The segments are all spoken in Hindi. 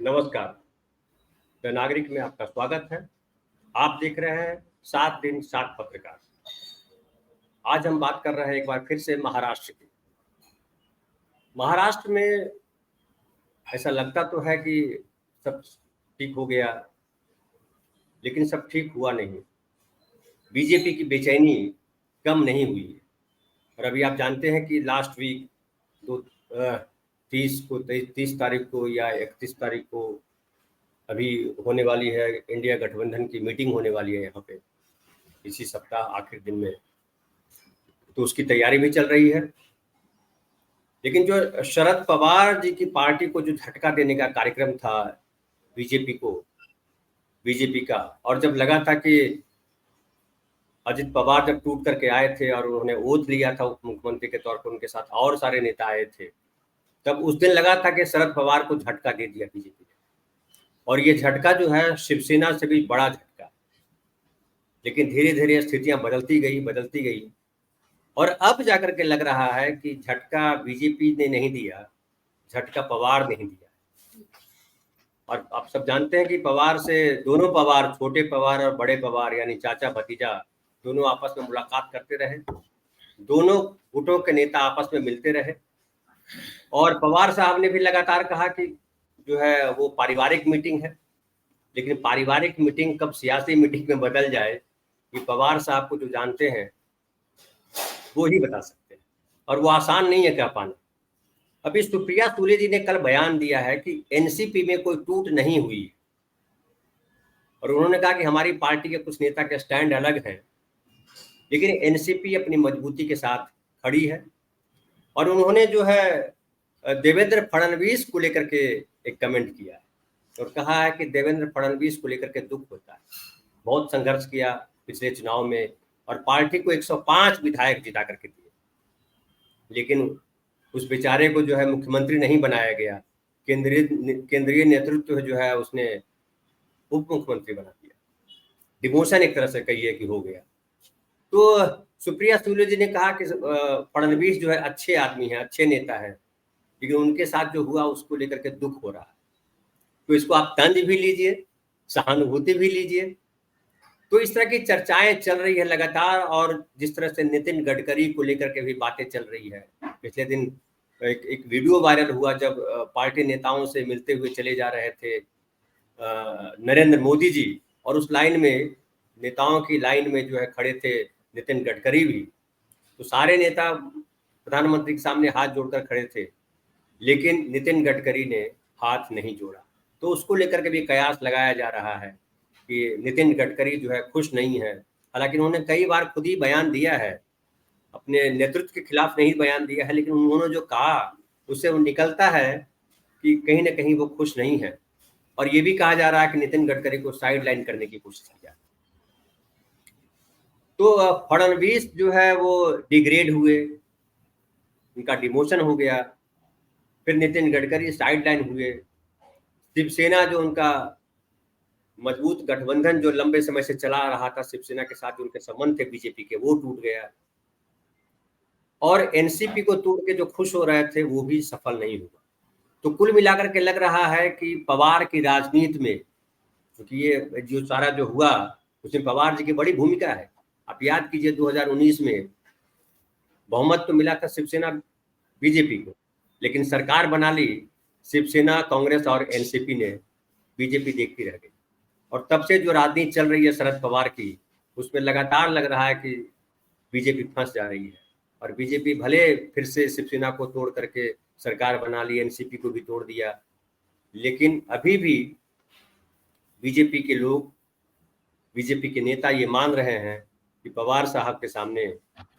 नमस्कार। द नागरिक में आपका स्वागत है। आप देख रहे हैं 7 दिन 7 पत्रकार। आज हम बात कर रहे हैं एक बार फिर से महाराष्ट्र की। महाराष्ट्र में ऐसा लगता तो है कि सब ठीक हो गया, लेकिन सब ठीक हुआ नहीं। बीजेपी की बेचैनी कम नहीं हुई है। और अभी आप जानते हैं कि लास्ट वीक तो 30 तारीख को या 31 तारीख को अभी होने वाली है, इंडिया गठबंधन की मीटिंग होने वाली है यहाँ पे, इसी सप्ताह आखिर दिन में। तो उसकी तैयारी भी चल रही है। लेकिन जो शरद पवार जी की पार्टी को जो झटका देने का कार्यक्रम था बीजेपी का, और जब लगा था कि अजित पवार जब टूट करके आए थे और उन्होंने ओथ लिया था उप मुख्यमंत्री के तौर पर, उनके साथ और सारे नेता आए थे, तब उस दिन लगा था कि शरद पवार को झटका दे दिया बीजेपी ने। और ये झटका जो है शिवसेना से भी बड़ा झटका। लेकिन धीरे धीरे स्थितियां बदलती गई और अब जाकर के लग रहा है कि झटका बीजेपी ने नहीं दिया, झटका पवार ने ही दिया। और आप सब जानते हैं कि पवार से दोनों पवार, छोटे पवार और बड़े पवार यानी चाचा भतीजा, दोनों आपस में मुलाकात करते रहे। दोनों गुटों के नेता आपस में मिलते रहे और पवार साहब ने भी लगातार कहा कि जो है वो पारिवारिक मीटिंग है। लेकिन पारिवारिक मीटिंग कब सियासी मीटिंग में बदल जाए, कि पवार साहब को जो जानते हैं वो ही बता सकते हैं, और वो आसान नहीं है कह पाना। अभी सुप्रिया सुले जी ने कल बयान दिया है कि एनसीपी में कोई टूट नहीं हुई, और उन्होंने कहा कि हमारी पार्टी के कुछ नेता के स्टैंड अलग हैं, लेकिन एनसीपी अपनी मजबूती के साथ खड़ी है। और उन्होंने जो है देवेंद्र फडणवीस को लेकर के एक कमेंट किया है और कहा है कि देवेंद्र फडणवीस को लेकर के दुख होता है। बहुत संघर्ष किया पिछले चुनाव में और पार्टी को 105 विधायक जिता करके दिए, लेकिन उस बेचारे को जो है मुख्यमंत्री नहीं बनाया गया। केंद्रीय नेतृत्व जो है उसने उप मुख्यमंत्री बना दिया। डिमोशन एक तरह से कहिए कि हो गया। तो सुप्रिया सुले जी ने कहा कि फडणवीस जो है अच्छे आदमी है, अच्छे नेता है, लेकिन उनके साथ जो हुआ उसको लेकर के दुख हो रहा है। तो इसको आप तंज भी लीजिए, सहानुभूति भी लीजिए। तो इस तरह की चर्चाएं चल रही है लगातार। और जिस तरह से नितिन गडकरी को लेकर के भी बातें चल रही है, पिछले दिन एक वीडियो वायरल हुआ जब पार्टी नेताओं से मिलते हुए चले जा रहे थे नरेंद्र मोदी जी, और उस लाइन में, नेताओं की लाइन में जो है खड़े थे नितिन गडकरी भी। तो सारे नेता प्रधानमंत्री के सामने हाथ जोड़कर खड़े थे, लेकिन नितिन गडकरी ने हाथ नहीं जोड़ा। तो उसको लेकर के भी कयास लगाया जा रहा है कि नितिन गडकरी जो है खुश नहीं है। हालांकि उन्होंने कई बार खुद ही बयान दिया है, अपने नेतृत्व के खिलाफ नहीं बयान दिया है, लेकिन उन्होंने जो कहा उससे वो निकलता है कि कहीं ना कहीं वो खुश नहीं है। और ये भी कहा जा रहा है कि नितिन गडकरी को साइड लाइन करने की कोशिश की जा रही है। तो फडणवीस जो है वो डिग्रेड हुए, उनका डिमोशन हो गया। फिर नितिन गडकरी साइड लाइन हुए। शिवसेना जो उनका मजबूत गठबंधन जो लंबे समय से चला रहा था, शिवसेना के साथ जो उनके संबंध थे बीजेपी के, वो टूट गया। और एनसीपी को तोड़ के जो खुश हो रहे थे वो भी सफल नहीं हुआ। तो कुल मिलाकर के लग रहा है कि पवार की राजनीति में, क्योंकि ये जो सारा जो हुआ उसमें पवार जी की बड़ी भूमिका है। आप याद कीजिए 2019 में बहुमत तो मिला था शिवसेना बीजेपी को, लेकिन सरकार बना ली शिवसेना, कांग्रेस और एनसीपी ने, बीजेपी देखती रह गई। और तब से जो राजनीति चल रही है शरद पवार की, उसमें लगातार लग रहा है कि बीजेपी फंस जा रही है। और बीजेपी भले फिर से शिवसेना को तोड़ करके सरकार बना ली, एनसीपी को भी तोड़ दिया, लेकिन अभी भी बीजेपी के लोग, बीजेपी के नेता ये मान रहे हैं कि पवार साहब के सामने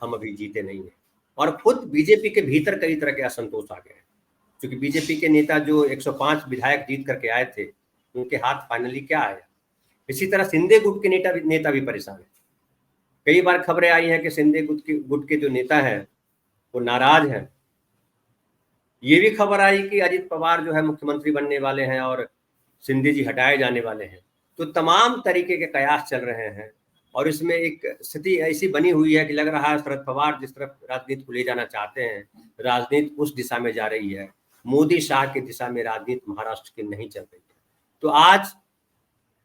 हम अभी जीते नहीं हैं। और खुद बीजेपी के भीतर कई तरह के असंतोष आ गए हैं, क्योंकि बीजेपी के नेता जो 105 विधायक जीत करके आए थे, उनके हाथ फाइनली क्या आया। इसी तरह शिंदे गुट के नेता भी परेशान है। कई बार खबरें आई हैं कि शिंदे गुट के जो नेता हैं वो नाराज हैं। ये भी खबर आई कि अजित पवार जो है मुख्यमंत्री बनने वाले हैं और शिंदे जी हटाए जाने वाले हैं। तो तमाम तरीके के कयास चल रहे हैं और इसमें एक स्थिति ऐसी बनी हुई है कि लग रहा है शरद पवार जिस तरफ राजनीति को ले जाना चाहते हैं, राजनीति उस दिशा में जा रही है। मोदी शाह की दिशा में राजनीति महाराष्ट्र की नहीं चल रही है। तो आज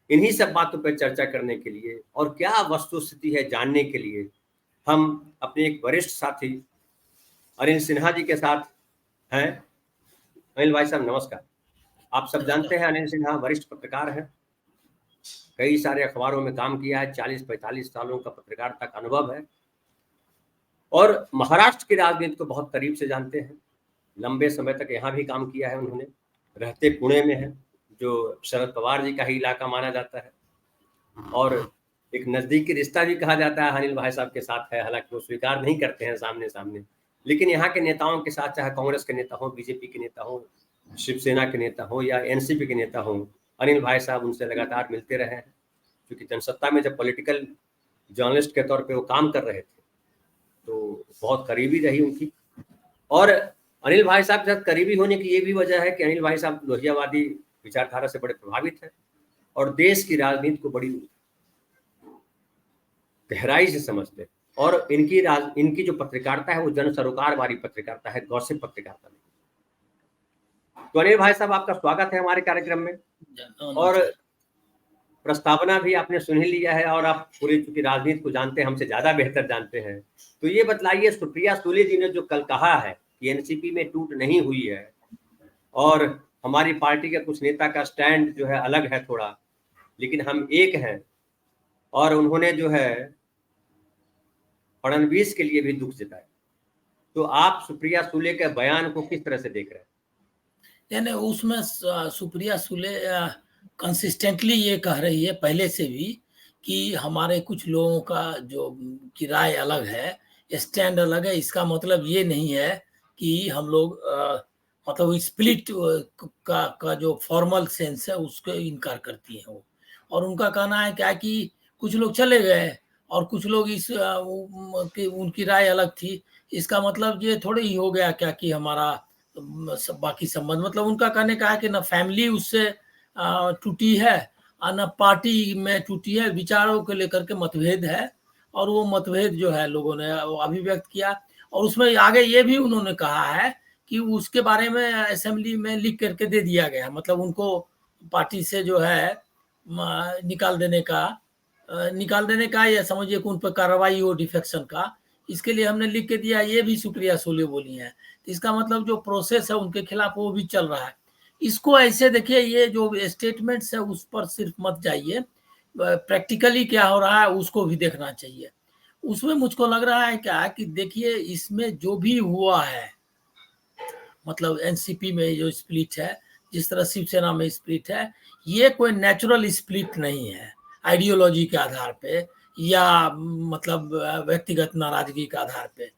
इन्हीं सब बातों पर चर्चा करने के लिए और क्या वस्तुस्थिति है जानने के लिए हम अपने एक वरिष्ठ साथी अनिल सिन्हा जी के साथ हैं। अनिल भाई साहब नमस्कार। आप सब जानते हैं अनिल सिन्हा वरिष्ठ पत्रकार हैं, कई सारे अखबारों में काम किया है, 40-45 सालों का पत्रकारिता का अनुभव है और महाराष्ट्र की राजनीति को बहुत करीब से जानते हैं। लंबे समय तक यहाँ भी काम किया है उन्होंने, रहते पुणे में है जो शरद पवार जी का ही इलाका माना जाता है और एक नज़दीकी रिश्ता भी कहा जाता है अनिल भाई साहब के साथ है। हालांकि वो स्वीकार नहीं करते हैं सामने सामने, लेकिन यहाँ के नेताओं के साथ, चाहे कांग्रेस के नेता हो, बीजेपी के नेता हो, शिवसेना के नेता हो या एनसीपी के नेता हो, अनिल भाई साहब उनसे लगातार मिलते रहे हैं। क्योंकि जनसत्ता में जब पॉलिटिकल जर्नलिस्ट के तौर पे वो काम कर रहे थे तो बहुत करीबी रही उनकी। और अनिल भाई साहब के साथ करीबी होने की ये भी वजह है कि अनिल भाई साहब लोहियावादी विचारधारा से बड़े प्रभावित हैं और देश की राजनीति को बड़ी गहराई से समझते हैं और इनकी जो पत्रकारिता है वो जन सरोकार वाली पत्रकारिता है, गॉसिप पत्रकारिता नहीं। तो अनिल भाई साहब आपका स्वागत है हमारे कार्यक्रम में और प्रस्तावना भी आपने सुन ही लिया है और आप पूरी चूंकि राजनीति को जानते हैं, हमसे ज्यादा बेहतर जानते हैं। तो ये बतलाइए, सुप्रिया सुले जी ने जो कल कहा है कि एनसीपी में टूट नहीं हुई है और हमारी पार्टी के कुछ नेता का स्टैंड जो है अलग है थोड़ा, लेकिन हम एक हैं, और उन्होंने जो है फडणवीस के लिए भी दुख जताया। तो आप सुप्रिया सुले के बयान को किस तरह से देख रहे हैं? यानी उसमें सुप्रिया सुले कंसिस्टेंटली ये कह रही है पहले से भी कि हमारे कुछ लोगों का जो की राय अलग है, स्टैंड अलग है। इसका ये नहीं है कि हम लोग स्प्लिट का जो फॉर्मल सेंस है उसको इनकार करती हैं वो। और उनका कहना है क्या कि कुछ लोग चले गए और कुछ लोग उनकी राय अलग थी। इसका ये थोड़ी ही हो गया क्या कि हमारा बाकी संबंध, उनका कहने का है कि न फैमिली उससे टूटी है और न पार्टी में टूटी है। विचारों को लेकर के मतभेद है और वो मतभेद जो है लोगों ने अभिव्यक्त किया। और उसमें आगे ये भी उन्होंने कहा है कि उसके बारे में असेंबली में लिख करके दे दिया गया, उनको पार्टी से जो है निकाल देने का या समझिए कि उन पर कार्रवाई हो डिफेक्शन का, इसके लिए हमने लिख के दिया। ये भी सुप्रिया सुले बोली है। इसका जो प्रोसेस है उनके खिलाफ वो भी चल रहा है। इसको ऐसे देखिए, ये जो स्टेटमेंट्स है उस पर सिर्फ मत जाइए, प्रैक्टिकली क्या हो रहा है उसको भी देखना चाहिए। उसमें मुझको लग रहा है क्या कि देखिए, इसमें जो भी हुआ है, एनसीपी में जो स्प्लिट है, जिस तरह शिवसेना में स्प्लिट है, ये कोई नेचुरल स्प्लिट नहीं है आइडियोलॉजी के आधार पे या व्यक्तिगत नाराजगी के आधार पे।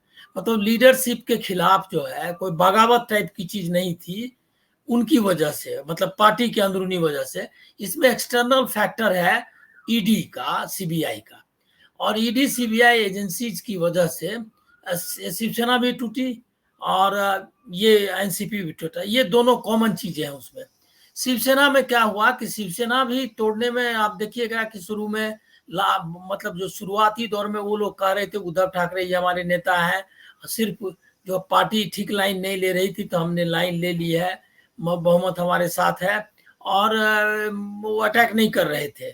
लीडरशिप के खिलाफ जो है कोई बगावत टाइप की चीज नहीं थी उनकी वजह से, पार्टी के अंदरूनी वजह से। इसमें एक्सटर्नल फैक्टर है ईडी का, सीबीआई का, और ईडी सीबीआई एजेंसीज की वजह से शिवसेना भी टूटी और ये एनसीपी भी टूटा। ये दोनों कॉमन चीजें हैं उसमें। शिवसेना में क्या हुआ कि शिवसेना भी तोड़ने में आप देखिएगा कि शुरू में जो शुरुआती दौर में वो लोग कह रहे थे उद्धव ठाकरे ये हमारे नेता हैं, सिर्फ जो पार्टी ठीक लाइन नहीं ले रही थी तो हमने लाइन ले ली है, बहुमत हमारे साथ है, और वो अटैक नहीं कर रहे थे।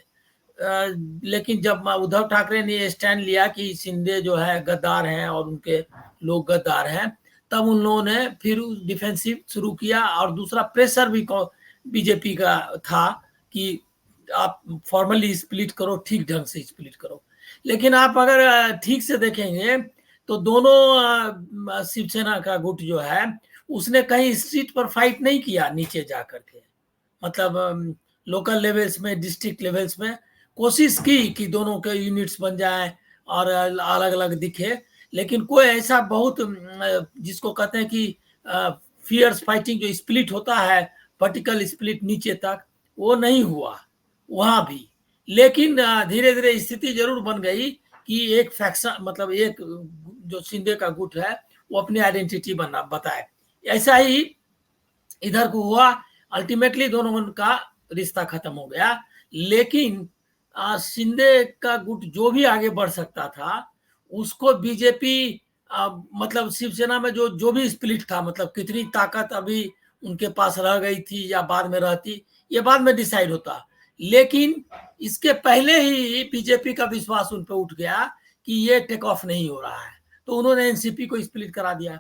लेकिन जब उद्धव ठाकरे ने स्टैंड लिया कि शिंदे जो है गद्दार हैं और उनके लोग गद्दार हैं, तब उन लोगों ने फिर डिफेंसिव शुरू किया। और दूसरा प्रेशर भी बीजेपी का था कि आप फॉर्मली स्प्लिट करो, ठीक ढंग से स्प्लिट करो। लेकिन आप अगर ठीक से देखेंगे तो दोनों शिवसेना का गुट जो है उसने कहीं स्ट्रीट पर फाइट नहीं किया, नीचे जा करके लोकल लेवल्स में, डिस्ट्रिक्ट लेवल्स में कोशिश की कि दोनों के यूनिट्स बन जाए और अलग अलग दिखे। लेकिन कोई ऐसा बहुत जिसको कहते हैं कि फियर्स फाइटिंग जो स्प्लिट होता है, वर्टिकल स्प्लिट नीचे तक, वो नहीं हुआ वहां भी। लेकिन धीरे धीरे स्थिति जरूर बन गई कि एक फैक्शन, एक जो शिंदे का गुट है वो अपनी आइडेंटिटी बताए। ऐसा ही इधर को हुआ। अल्टीमेटली दोनों का रिश्ता खत्म हो गया। लेकिन शिंदे का गुट जो भी आगे बढ़ सकता था उसको बीजेपी शिवसेना में जो भी स्प्लिट था, कितनी ताकत अभी उनके पास रह गई थी या बाद में रहती, ये बाद में डिसाइड होता। लेकिन इसके पहले ही बीजेपी का विश्वास उन पर उठ गया कि ये टेक ऑफ नहीं हो रहा है, तो उन्होंने एनसीपी को स्प्लिट करा दिया।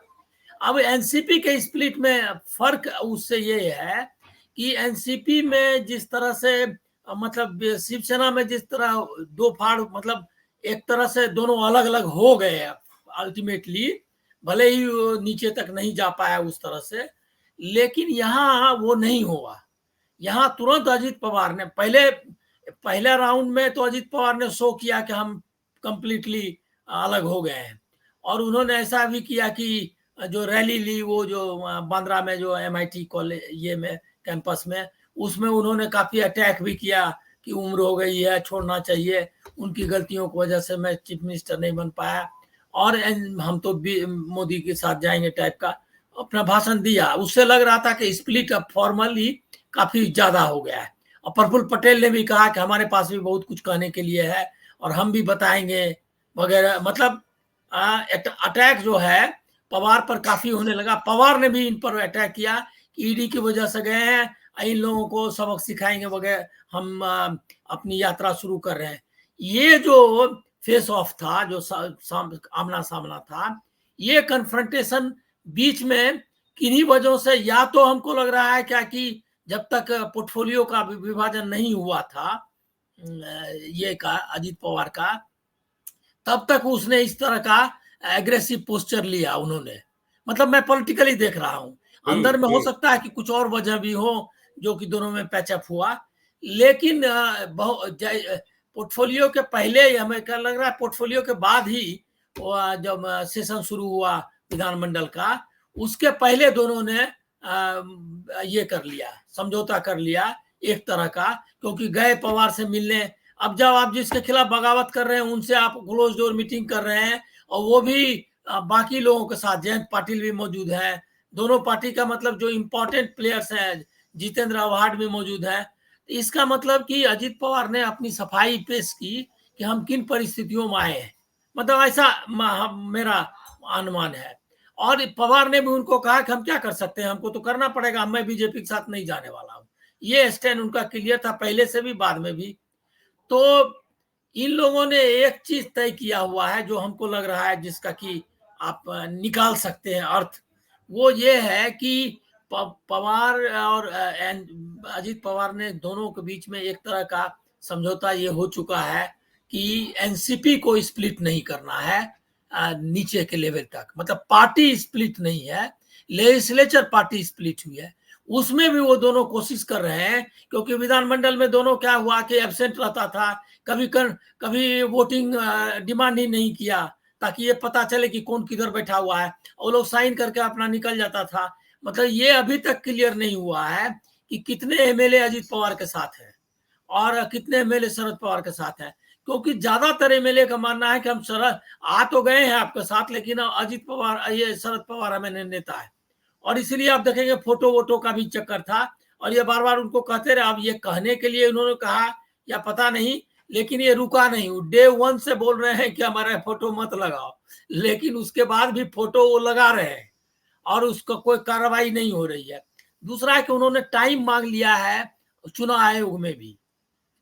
अब एनसीपी के स्प्लिट में फर्क उससे ये है कि एनसीपी में जिस तरह से मतलब शिवसेना में जिस तरह दो फाड़, मतलब एक तरह से दोनों अलग अलग हो गए अल्टीमेटली, भले ही वो नीचे तक नहीं जा पाया उस तरह से, लेकिन यहाँ वो नहीं हुआ। यहाँ तुरंत अजीत पवार ने पहले राउंड में तो अजीत पवार ने शो किया कि हम कंप्लीटली अलग हो गए हैं, और उन्होंने ऐसा भी किया कि जो रैली ली वो जो बांद्रा में जो MIT कॉलेज ये में कैंपस में, उसमें उन्होंने काफी अटैक भी किया कि उम्र हो गई है, छोड़ना चाहिए, उनकी गलतियों की वजह से मैं चीफ मिनिस्टर नहीं बन पाया और हम तो मोदी के साथ जाएंगे टाइप का अपना भाषण दिया। उससे लग रहा था कि स्प्लिट अब फॉर्मली काफी ज्यादा हो गया है। और प्रफुल्ल पटेल ने भी कहा कि हमारे पास भी बहुत कुछ कहने के लिए है और हम भी बताएंगे वगैरह। मतलब अटैक जो है पवार पर काफी होने लगा। पवार ने भी इन पर अटैक किया कि ईडी की वजह से गए हैं, इन लोगों को सबक सिखाएंगे वगैरह, हम अपनी यात्रा शुरू कर रहे हैं। ये जो फेस ऑफ था, जो आमना सामना था, ये कन्फ्रंटेशन बीच में किन्हीं वजहों से, या तो हमको लग रहा है क्या कि जब तक पोर्टफोलियो का विभाजन नहीं हुआ था ये का अजीत पवार का, तब तक उसने इस तरह का एग्रेसिव पोस्चर लिया उन्होंने। मतलब मैं पॉलिटिकली देख रहा हूं, अंदर में हो सकता है कि कुछ और वजह भी हो जो कि दोनों में पैचअप हुआ, लेकिन पोर्टफोलियो के पहले हमें क्या लग रहा है, पोर्टफोलियो के बाद ही जब सेशन शुरू हुआ विधानमंडल का, उसके पहले दोनों ने ये कर लिया, समझौता कर लिया एक तरह का, क्योंकि गए पवार से मिलने। अब जब आप जिसके खिलाफ बगावत कर रहे हैं उनसे आप क्लोज डोर मीटिंग कर रहे हैं, और वो भी बाकी लोगों के साथ, जयंत पाटिल भी मौजूद है, दोनों पार्टी का मतलब जो इम्पोर्टेंट प्लेयर्स हैं, जितेंद्र आव्हाड भी मौजूद है। इसका मतलब कि अजीत पवार ने अपनी सफाई पेश की कि हम किन परिस्थितियों में आए हैं, मतलब ऐसा मेरा अनुमान है। और पवार ने भी उनको कहा कि हम क्या कर सकते हैं, हमको तो करना पड़ेगा, मैं बीजेपी के साथ नहीं जाने वाला हूं। ये स्टैंड उनका क्लियर था पहले से भी, बाद में भी। तो इन लोगों ने एक चीज तय किया हुआ है जो हमको लग रहा है, जिसका कि आप निकाल सकते हैं अर्थ, वो ये है कि पवार और अजीत पवार ने दोनों के बीच में एक तरह का समझौता ये हो चुका है कि एनसीपी को स्प्लिट नहीं करना है नीचे के लेवल तक। मतलब पार्टी स्प्लिट नहीं है, लेजिस्लेचर पार्टी स्प्लिट हुई है, उसमें भी वो दोनों कोशिश कर रहे हैं। क्योंकि विधानमंडल में दोनों क्या हुआ कि एब्सेंट रहता था, कभी वोटिंग डिमांड ही नहीं किया ताकि ये पता चले कि कौन किधर बैठा हुआ है, और लोग साइन करके अपना निकल जाता था। मतलब ये अभी तक क्लियर नहीं हुआ है कि कितने एमएलए अजीत पवार के साथ है और कितने एमएलए शरद पवार के साथ है। क्योंकि ज्यादातर एमएलए का मानना है कि हम शरद आ तो गए हैं आपके साथ, लेकिन अजीत पवार, ये शरद पवार हमें नेता है। और इसलिए आप देखेंगे फोटो वोटो का भी चक्कर था, और ये बार बार उनको कहते रहे। अब ये कहने के लिए उन्होंने कहा या पता नहीं, लेकिन ये रुका नहीं, डे 1 से बोल रहे हैं कि हमारे फोटो मत लगाओ, लेकिन उसके बाद भी फोटो वो लगा रहे हैं और उसका कोई कार्रवाई नहीं हो रही है। दूसरा है कि उन्होंने टाइम मांग लिया है चुनाव आयोग में भी।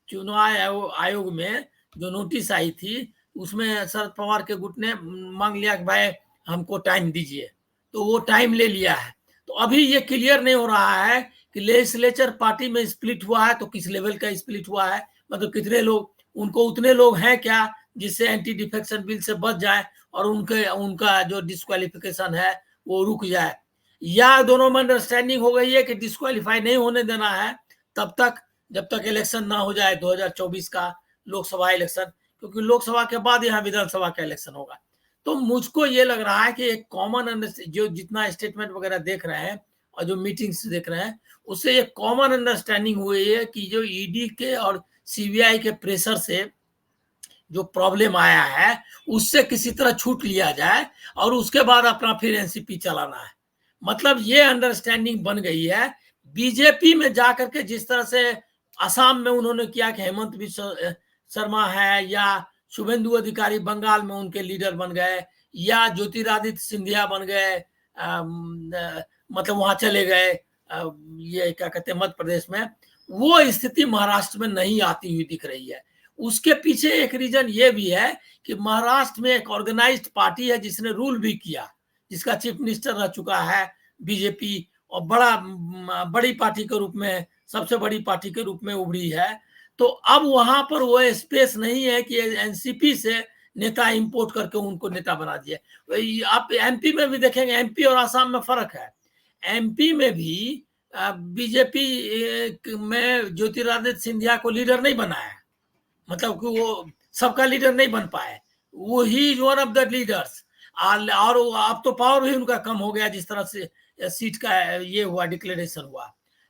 चुनाव आयोग में जो नोटिस आई थी उसमें शरद पवार के गुट ने मांग लिया कि भाई हमको टाइम दीजिए, तो वो टाइम ले लिया है। तो अभी ये क्लियर नहीं हो रहा है कि लेजिस्लेचर पार्टी में स्प्लिट हुआ है तो किस लेवल का स्प्लिट हुआ है, मतलब कितने लोग, उनको उतने लोग हैं क्या जिससे एंटी डिफेक्शन बिल से बच जाए और उनका जो डिस्क्वालिफिकेशन है वो रुक जाए, या दोनों में अंडरस्टैंडिंग हो गई है कि डिस्क्वालीफाई नहीं होने देना है तब तक जब तक इलेक्शन ना हो जाए 2024 का लोकसभा इलेक्शन, क्योंकि लोकसभा के बाद यहाँ विधानसभा का इलेक्शन होगा। तो मुझको ये लग रहा है कि एक कॉमन, जो जितना स्टेटमेंट वगैरह देख रहे हैं और जो मीटिंग्स देख रहे हैं, उससे एक कॉमन अंडरस्टैंडिंग हुई है कि जो ईडी के और सीबीआई के प्रेशर से जो प्रॉब्लम आया है उससे किसी तरह छूट लिया जाए और उसके बाद अपना फिर एनसीपी चलाना है। मतलब ये अंडरस्टैंडिंग बन गई है। बीजेपी में जाकर के जिस तरह से असम में उन्होंने किया कि हेमंत बिश्व शर्मा है या शुभेंदु अधिकारी बंगाल में उनके लीडर बन गए, या ज्योतिरादित्य सिंधिया बन गए, मतलब वहां चले गए ये क्या कहते हैं मध्य प्रदेश में, वो स्थिति महाराष्ट्र में नहीं आती हुई दिख रही है। उसके पीछे एक रीजन ये भी है कि महाराष्ट्र में एक ऑर्गेनाइज्ड पार्टी है जिसने रूल भी किया, जिसका चीफ मिनिस्टर रह चुका है बीजेपी, और बड़ी पार्टी के रूप में, सबसे बड़ी पार्टी के रूप में उभरी है। तो अब वहां पर वो स्पेस नहीं है कि एनसीपी से नेता इंपोर्ट करके उनको नेता बना दिए। आप एमपी में भी देखेंगे, एमपी और आसाम में फर्क है। एमपी में भी बीजेपी में ज्योतिरादित्य सिंधिया को लीडर नहीं बनाया, मतलब कि वो सबका लीडर नहीं बन पाए, वो ही वन ऑफ द लीडर्स। और अब तो पावर भी उनका कम हो गया जिस तरह से सीट का ये हुआ, डिक्लेरेशन हुआ।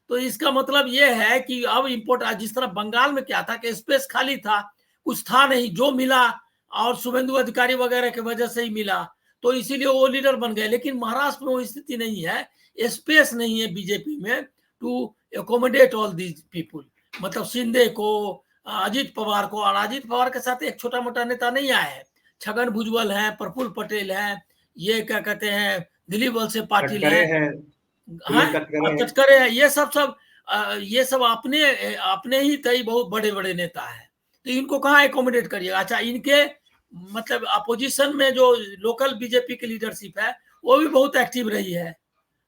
तो इसका मतलब ये है कि अब इम्पोर्ट, जिस तरह बंगाल में क्या था कि स्पेस खाली था, कुछ था नहीं, जो मिला और शुभेंदु अधिकारी वगैरह की वजह से ही मिला, तो इसीलिए वो लीडर बन गए। लेकिन महाराष्ट्र में वो स्थिति नहीं है, स्पेस नहीं है बीजेपी में to accommodate all these people. मतलब शिंदे को, अजीत पवार को, और अजीत पवार के साथ एक छोटा मोटा नेता नहीं आया है, छगन भुजबल है, प्रफुल्ल पटेल है, ये क्या कहते हैं दिलीप वलसे पाटिल है, तटकरे है, ये सब अपने ही तय बहुत बड़े बड़े नेता है। तो इनको कहाँ एकोमोडेट करिएगा। अच्छा, इनके मतलब अपोजिशन में जो लोकल बीजेपी की लीडरशिप है वो भी बहुत एक्टिव रही है,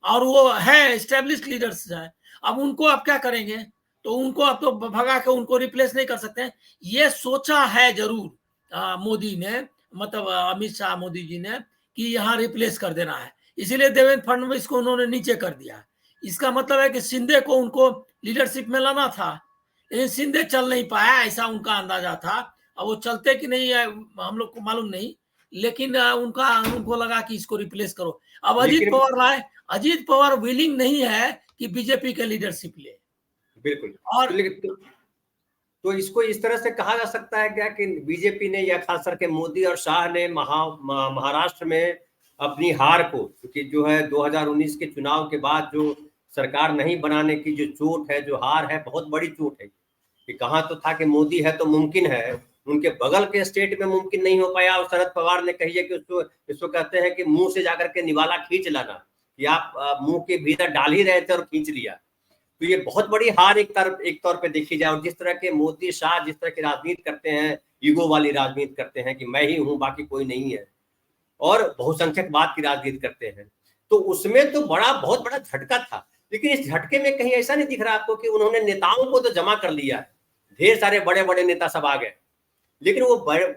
और वो है एस्टेब्लिश्ड लीडर्स है। अब उनको आप क्या करेंगे, तो उनको अब तो भगा के उनको रिप्लेस नहीं कर सकते। ये सोचा है जरूर मोदी ने, मतलब अमित शाह मोदी जी ने, कि यहाँ रिप्लेस कर देना है, इसीलिए देवेंद्र फडणवीस को उन्होंने नीचे कर दिया। इसका मतलब है कि शिंदे को उनको लीडरशिप में लाना था, लेकिन शिंदे चल नहीं पाया, ऐसा उनका अंदाजा था। अब वो चलते कि नहीं है हम लोग को मालूम नहीं, लेकिन उनको लगा कि इसको रिप्लेस करो। अब अजीत पवार लाए, अजीत पवार विलिंग नहीं है कि बीजेपी के लीडरशिप ले। बिल्कुल। और तो इसको इस तरह से कहा जा सकता है क्या कि बीजेपी ने, या खास करके मोदी और शाह ने महाराष्ट्र में अपनी हार को, क्योंकि जो है 2019 के चुनाव के बाद जो सरकार नहीं बनाने की जो चोट है, जो हार है, बहुत बड़ी चोट है। कि कहाँ तो था कि मोदी है तो मुमकिन है, उनके बगल के स्टेट में मुमकिन नहीं हो पाया, और शरद पवार ने कही है कि इसको कहते हैं कि मुंह से जाकर के निवाला खींच लाना, कि आप मुंह के भीतर डाल ही रहे थे और खींच लिया। तो ये बहुत बड़ी हार एक तौर पे देखी जाए। और जिस तरह के मोदी शाह जिस तरह की राजनीति करते हैं, ईगो वाली राजनीति करते हैं कि मैं ही हूं बाकी कोई नहीं है, और बहुसंख्यकवाद की राजनीति करते हैं, तो उसमें तो बहुत बड़ा झटका था। लेकिन इस झटके में कहीं ऐसा नहीं दिख रहा आपको कि उन्होंने नेताओं को तो जमा कर लिया है, ढेर सारे बड़े बड़े नेता सब आ गए, लेकिन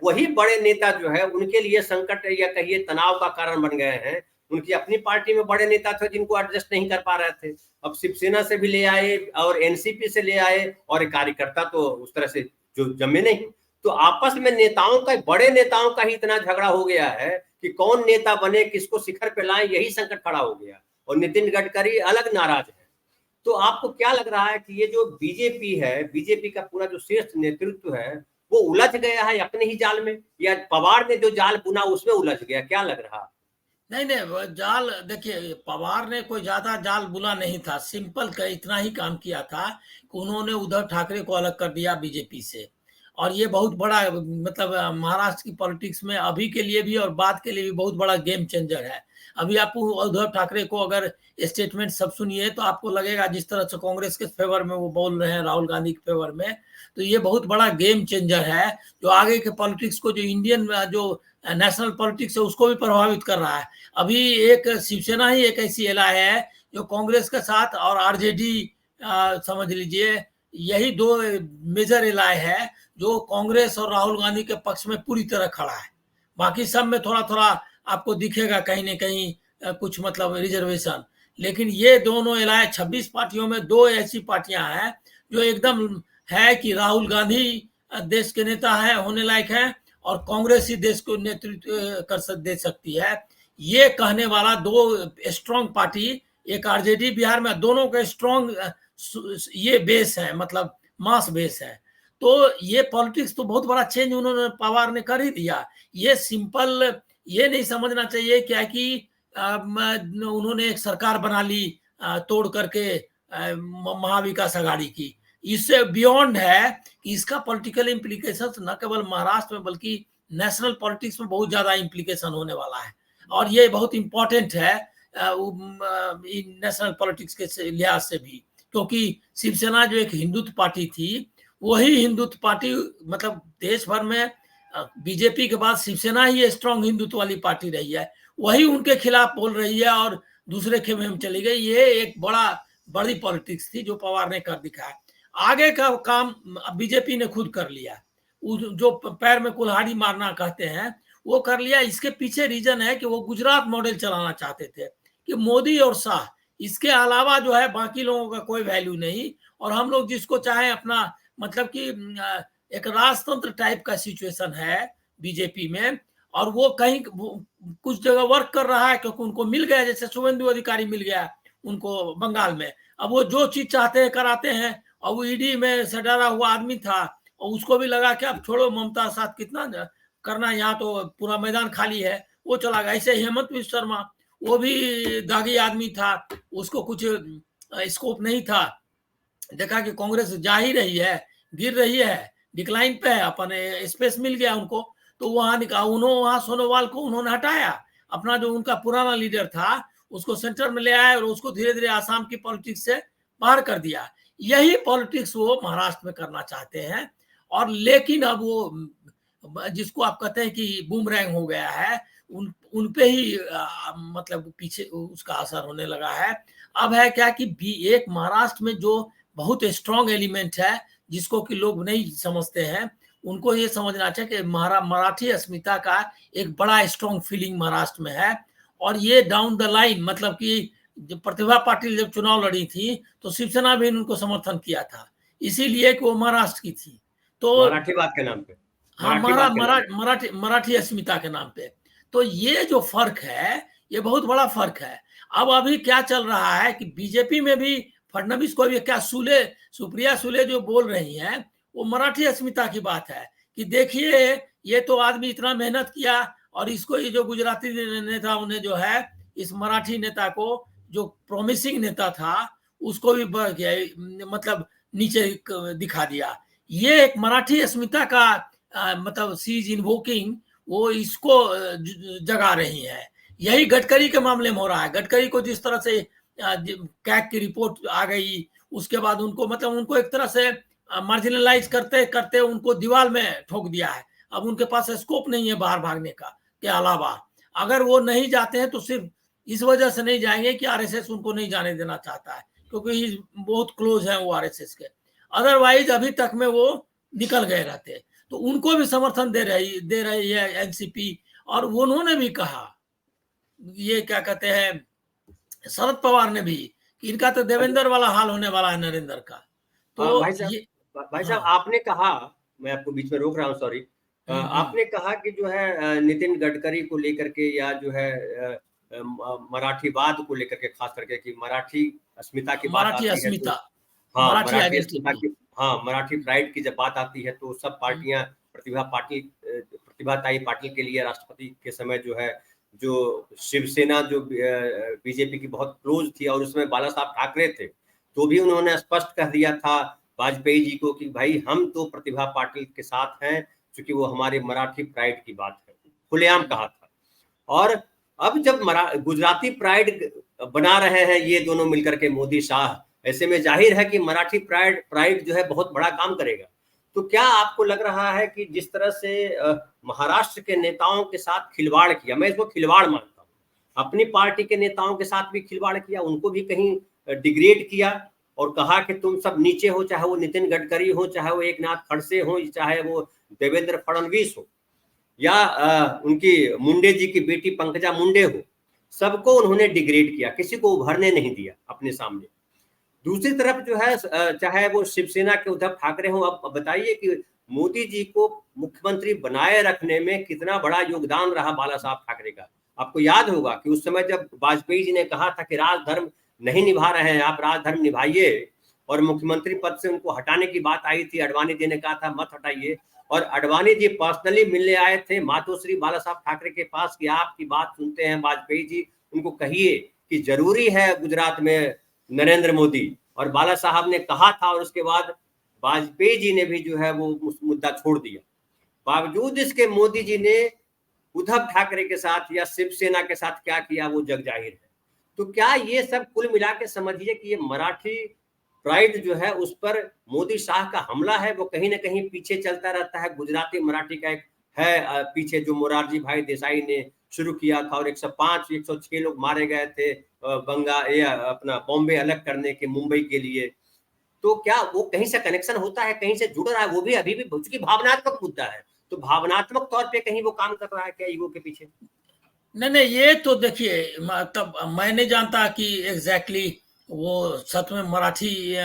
वही बड़े नेता जो है उनके लिए संकट या कहिए तनाव का कारण बन गए हैं। उनकी अपनी पार्टी में बड़े नेता थे जिनको एडजस्ट नहीं कर पा रहे थे, अब शिवसेना से भी ले आए और एनसीपी से ले आए, और कार्यकर्ता तो उस तरह से जो जमे नहीं। तो आपस में नेताओं का, बड़े नेताओं का ही इतना झगड़ा हो गया है कि कौन नेता बने, किसको शिखर पे लाएं, यही संकट खड़ा हो गया। और नितिन गडकरी अलग नाराज है। तो आपको क्या लग रहा है कि ये जो बीजेपी है, बीजेपी का पूरा जो शीर्ष नेतृत्व है, वो उलझ गया है अपने ही जाल में, या पवार ने जो जाल बुना उसमें उलझ गया, क्या लग रहा? नहीं, जाल देखिए, पवार ने कोई ज्यादा जाल बुना नहीं था, सिंपल का इतना ही काम किया था कि उन्होंने उद्धव ठाकरे को अलग कर दिया बीजेपी से। और ये बहुत बड़ा, मतलब महाराष्ट्र की पॉलिटिक्स में अभी के लिए भी और बाद के लिए भी बहुत बड़ा गेम चेंजर है। अभी आप उद्धव ठाकरे को अगर स्टेटमेंट सब सुनिए तो आपको लगेगा जिस तरह से कांग्रेस के फेवर में वो बोल रहे हैं, राहुल गांधी के फेवर में, तो ये बहुत बड़ा गेम चेंजर है जो आगे के पॉलिटिक्स को, जो इंडियन जो नेशनल पॉलिटिक्स है उसको भी प्रभावित कर रहा है। अभी एक शिवसेना ही एक ऐसी एलाय है जो कांग्रेस के साथ, और आरजेडी समझ लीजिए, यही दो मेजर एलाय है जो कांग्रेस और राहुल गांधी के पक्ष में पूरी तरह खड़ा है। बाकी सब में थोड़ा थोड़ा आपको दिखेगा कहीं न कहीं कुछ मतलब रिजर्वेशन, लेकिन ये दोनों एलाय 26 पार्टियों में दो ऐसी पार्टियां हैं जो एकदम है कि राहुल गांधी देश के नेता है, होने लायक है, और कांग्रेस ही देश को नेतृत्व दे सकती है। ये कहने वाला दो स्ट्रॉन्ग पार्टी, एक आरजेडी बिहार में, दोनों का स्ट्रॉन्ग ये बेस है, मतलब मास बेस है। तो ये पॉलिटिक्स तो बहुत बड़ा चेंज उन्होंने, पवार ने कर ही दिया। ये सिंपल ये नहीं समझना चाहिए क्या कि उन्होंने एक सरकार बना ली तोड़ करके महाविकास आघाड़ी की। इससे बियॉन्ड है कि इसका पॉलिटिकल इम्प्लीकेशन न केवल महाराष्ट्र में बल्कि नेशनल पॉलिटिक्स में बहुत ज्यादा इम्प्लीकेशन होने वाला है, और ये बहुत इंपॉर्टेंट है नेशनल पॉलिटिक्स के लिहाज से भी, क्योंकि शिवसेना जो एक हिंदुत्व पार्टी थी, वही हिंदुत्व पार्टी मतलब देश भर में बीजेपी के बाद शिवसेना ही स्ट्रांग हिंदुत्व वाली पार्टी रही है, वही उनके खिलाफ बोल रही है और दूसरे खेमे में चली गई। ये एक बड़ी पॉलिटिक्स थी जो पवार ने कर दिखाया। आगे का काम बीजेपी ने खुद कर लिया, जो पैर में कुल्हाड़ी मारना कहते हैं वो कर लिया। इसके पीछे रीजन है कि वो गुजरात मॉडल चलाना चाहते थे कि मोदी और शाह, इसके अलावा जो है बाकी लोगों का कोई वैल्यू नहीं, और हम लोग जिसको चाहे अपना मतलब कि एक राजतंत्र टाइप का सिचुएशन है बीजेपी में, और वो कहीं कुछ जगह वर्क कर रहा है क्योंकि उनको मिल गया, जैसे शुभेंदु अधिकारी मिल गया उनको बंगाल में। अब वो जो चीज चाहते हैं कराते हैं, और वो ईडी में से डरा हुआ आदमी था और उसको भी लगा कि अब छोड़ो ममता साथ कितना करना, यहाँ तो पूरा मैदान खाली है, वो चला गया। ऐसे हेमंत विश्व शर्मा, वो भी दागी आदमी था, उसको कुछ स्कोप नहीं था, देखा कि कांग्रेस जा ही रही है, गिर रही है, डिक्लाइन पे है, अपन स्पेस मिल गया उनको, तो वहां निकाला उन्होंने, वहां सोनोवाल को उन्होंने हटाया, अपना जो उनका पुराना लीडर था उसको सेंटर में ले आए और उसको धीरे धीरे आसाम की पॉलिटिक्स से बाहर कर दिया। यही पॉलिटिक्स वो महाराष्ट्र में करना चाहते हैं। और लेकिन अब वो जिसको आप कहते हैं कि बूमरैंग हो गया है, उन पे ही मतलब पीछे उसका असर होने लगा है। अब है क्या कि एक महाराष्ट्र में जो बहुत स्ट्रॉन्ग एलिमेंट है जिसको कि लोग नहीं समझते हैं, उनको ये समझना चाहिए कि मराठी अस्मिता का एक बड़ा स्ट्रॉन्ग फीलिंग महाराष्ट्र में है। और ये डाउन द लाइन मतलब कि जब प्रतिभा पाटिल जब चुनाव लड़ी थी तो शिवसेना भी उनको समर्थन किया था, इसीलिए कि वो महाराष्ट्र की थी। तो मराठीवाद के नाम पे, हाँ, मराठी अस्मिता के नाम पे। तो ये जो फर्क है, ये बहुत बड़ा फर्क है। अब अभी क्या चल रहा है कि बीजेपी में भी फडणवीस को भी क्या सुप्रिया सुले जो बोल रही हैं, वो मराठी अस्मिता की बात है कि देखिए ये तो आदमी इतना मेहनत किया, और इसको ये जो गुजराती नेता उन्हें जो है, इस मराठी नेता को जो प्रॉमिसिंग नेता था उसको भी बढ़ गया, मतलब नीचे दिखा दिया। ये एक मराठी अस्मिता का मतलब सी इज इन्वोकिंग, वो इसको जगा रही है। यही गडकरी के मामले में हो रहा है। गडकरी को जिस तरह से कैग की रिपोर्ट आ गई, उसके बाद उनको मतलब उनको एक तरह से मार्जिनलाइज करते करते उनको दीवार में ठोक दिया है। अब उनके पास स्कोप नहीं है बाहर भागने का के अलावा। अगर वो नहीं जाते हैं तो सिर्फ इस वजह से नहीं जाएंगे कि आरएसएस उनको नहीं जाने देना चाहता है, क्योंकि बहुत क्लोज है वो आरएसएस के। अदरवाइज अभी तक में वो निकल गए रहते। तो उनको भी समर्थन दे रही है एनसीपी। और उन्होंने भी कहा, ये क्या कहते हैं शरद पवार ने भी, कि इनका तो देवेंद्र वाला हाल होने वाला है नरेंद्र का। तो भाई साहब आपने कहा, मैं आपको बीच में रोक रहा हूँ, सॉरी, आपने कहा कि जो है नितिन गडकरी को लेकर के या जो है मराठीवाद को लेकर के, खास करके कि मराठी अस्मिता की बात आती है तो हाँ, मराठी अस्मिता की, हाँ, मराठी प्राइड की जब बात आती है तो सब पार्टियां प्रतिभाताई पाटिल के लिए राष्ट्रपति के समय जो है, जो शिवसेना जो बीजेपी की बहुत क्लोज थी और उसमें बाला साहब ठाकरे थे, तो भी उन्होंने स्पष्ट कह दिया था वाजपेयी जी को कि भाई हम तो प्रतिभा पाटिल के साथ हैं, क्योंकि वो हमारे मराठी प्राइड की बात है, खुलेआम कहा था। और अब जब गुजराती प्राइड बना रहे हैं ये दोनों मिलकर के मोदी शाह, ऐसे में जाहिर है कि मराठी प्राइड जो है बहुत बड़ा काम करेगा। तो क्या आपको लग रहा है कि जिस तरह से महाराष्ट्र के नेताओं के साथ खिलवाड़ किया, मैं इसको खिलवाड़ मानता हूँ, अपनी पार्टी के नेताओं के साथ भी खिलवाड़ किया, उनको भी कहीं डिग्रेड किया और कहा कि तुम सब नीचे हो, चाहे वो नितिन गडकरी हो, चाहे वो एकनाथ खड़से हो, चाहे वो देवेंद्र फडणवीस हो, या उनकी मुंडे जी की बेटी पंकजा मुंडे हो, सबको उन्होंने डिग्रेड किया, किसी को उभरने नहीं दिया अपने सामने। दूसरी तरफ जो है चाहे वो शिवसेना के उद्धव ठाकरे हो, अब बताइए कि मोदी जी को मुख्यमंत्री बनाए रखने में कितना बड़ा योगदान रहा बाला साहब ठाकरे का। आपको याद होगा कि उस समय जब वाजपेयी जी ने कहा था कि राजधर्म नहीं निभा रहे हैं, आप राजधर्म निभाइए, और मुख्यमंत्री पद से उनको हटाने की बात आई थी, अडवाणी जी ने कहा था मत हटाइए, और अडवाणी जी पर्सनली मिलने आए थे मातोश्री बाला साहब ठाकरे के पास कि आपकी बात सुनते हैं वाजपेयी जी, उनको कहिए कि जरूरी है गुजरात में नरेंद्र मोदी। और बाला साहब ने कहा था, और उसके बाद वाजपेयी जी ने भी जो है वो मुद्दा छोड़ दिया। बावजूद इसके मोदी जी ने उद्धव ठाकरे के साथ या शिवसेना के साथ क्या किया वो जग जाहिर है। तो क्या ये सब कुल मिला के समझिए कि ये मराठी प्राइड जो है उस पर मोदी शाह का हमला है, वो कहीं ना कहीं पीछे चलता रहता है। गुजराती मराठी का एक है पीछे, जो मोरारजी भाई देसाई ने शुरू किया था, और 105 106 लोग मारे गए थे अपना बॉम्बे अलग करने के, मुंबई के लिए। तो क्या वो कहीं से कनेक्शन होता है, कहीं से जुड़ रहा है? वो भी अभी भी चूंकि भावनात्मक मुद्दा है, तो भावनात्मक तौर पे कहीं वो काम कर रहा है क्या ईगो के पीछे? नहीं नहीं, ये तो देखिए, मतलब मैं नहीं जानता कि एग्जैक्टली वो सच में मराठी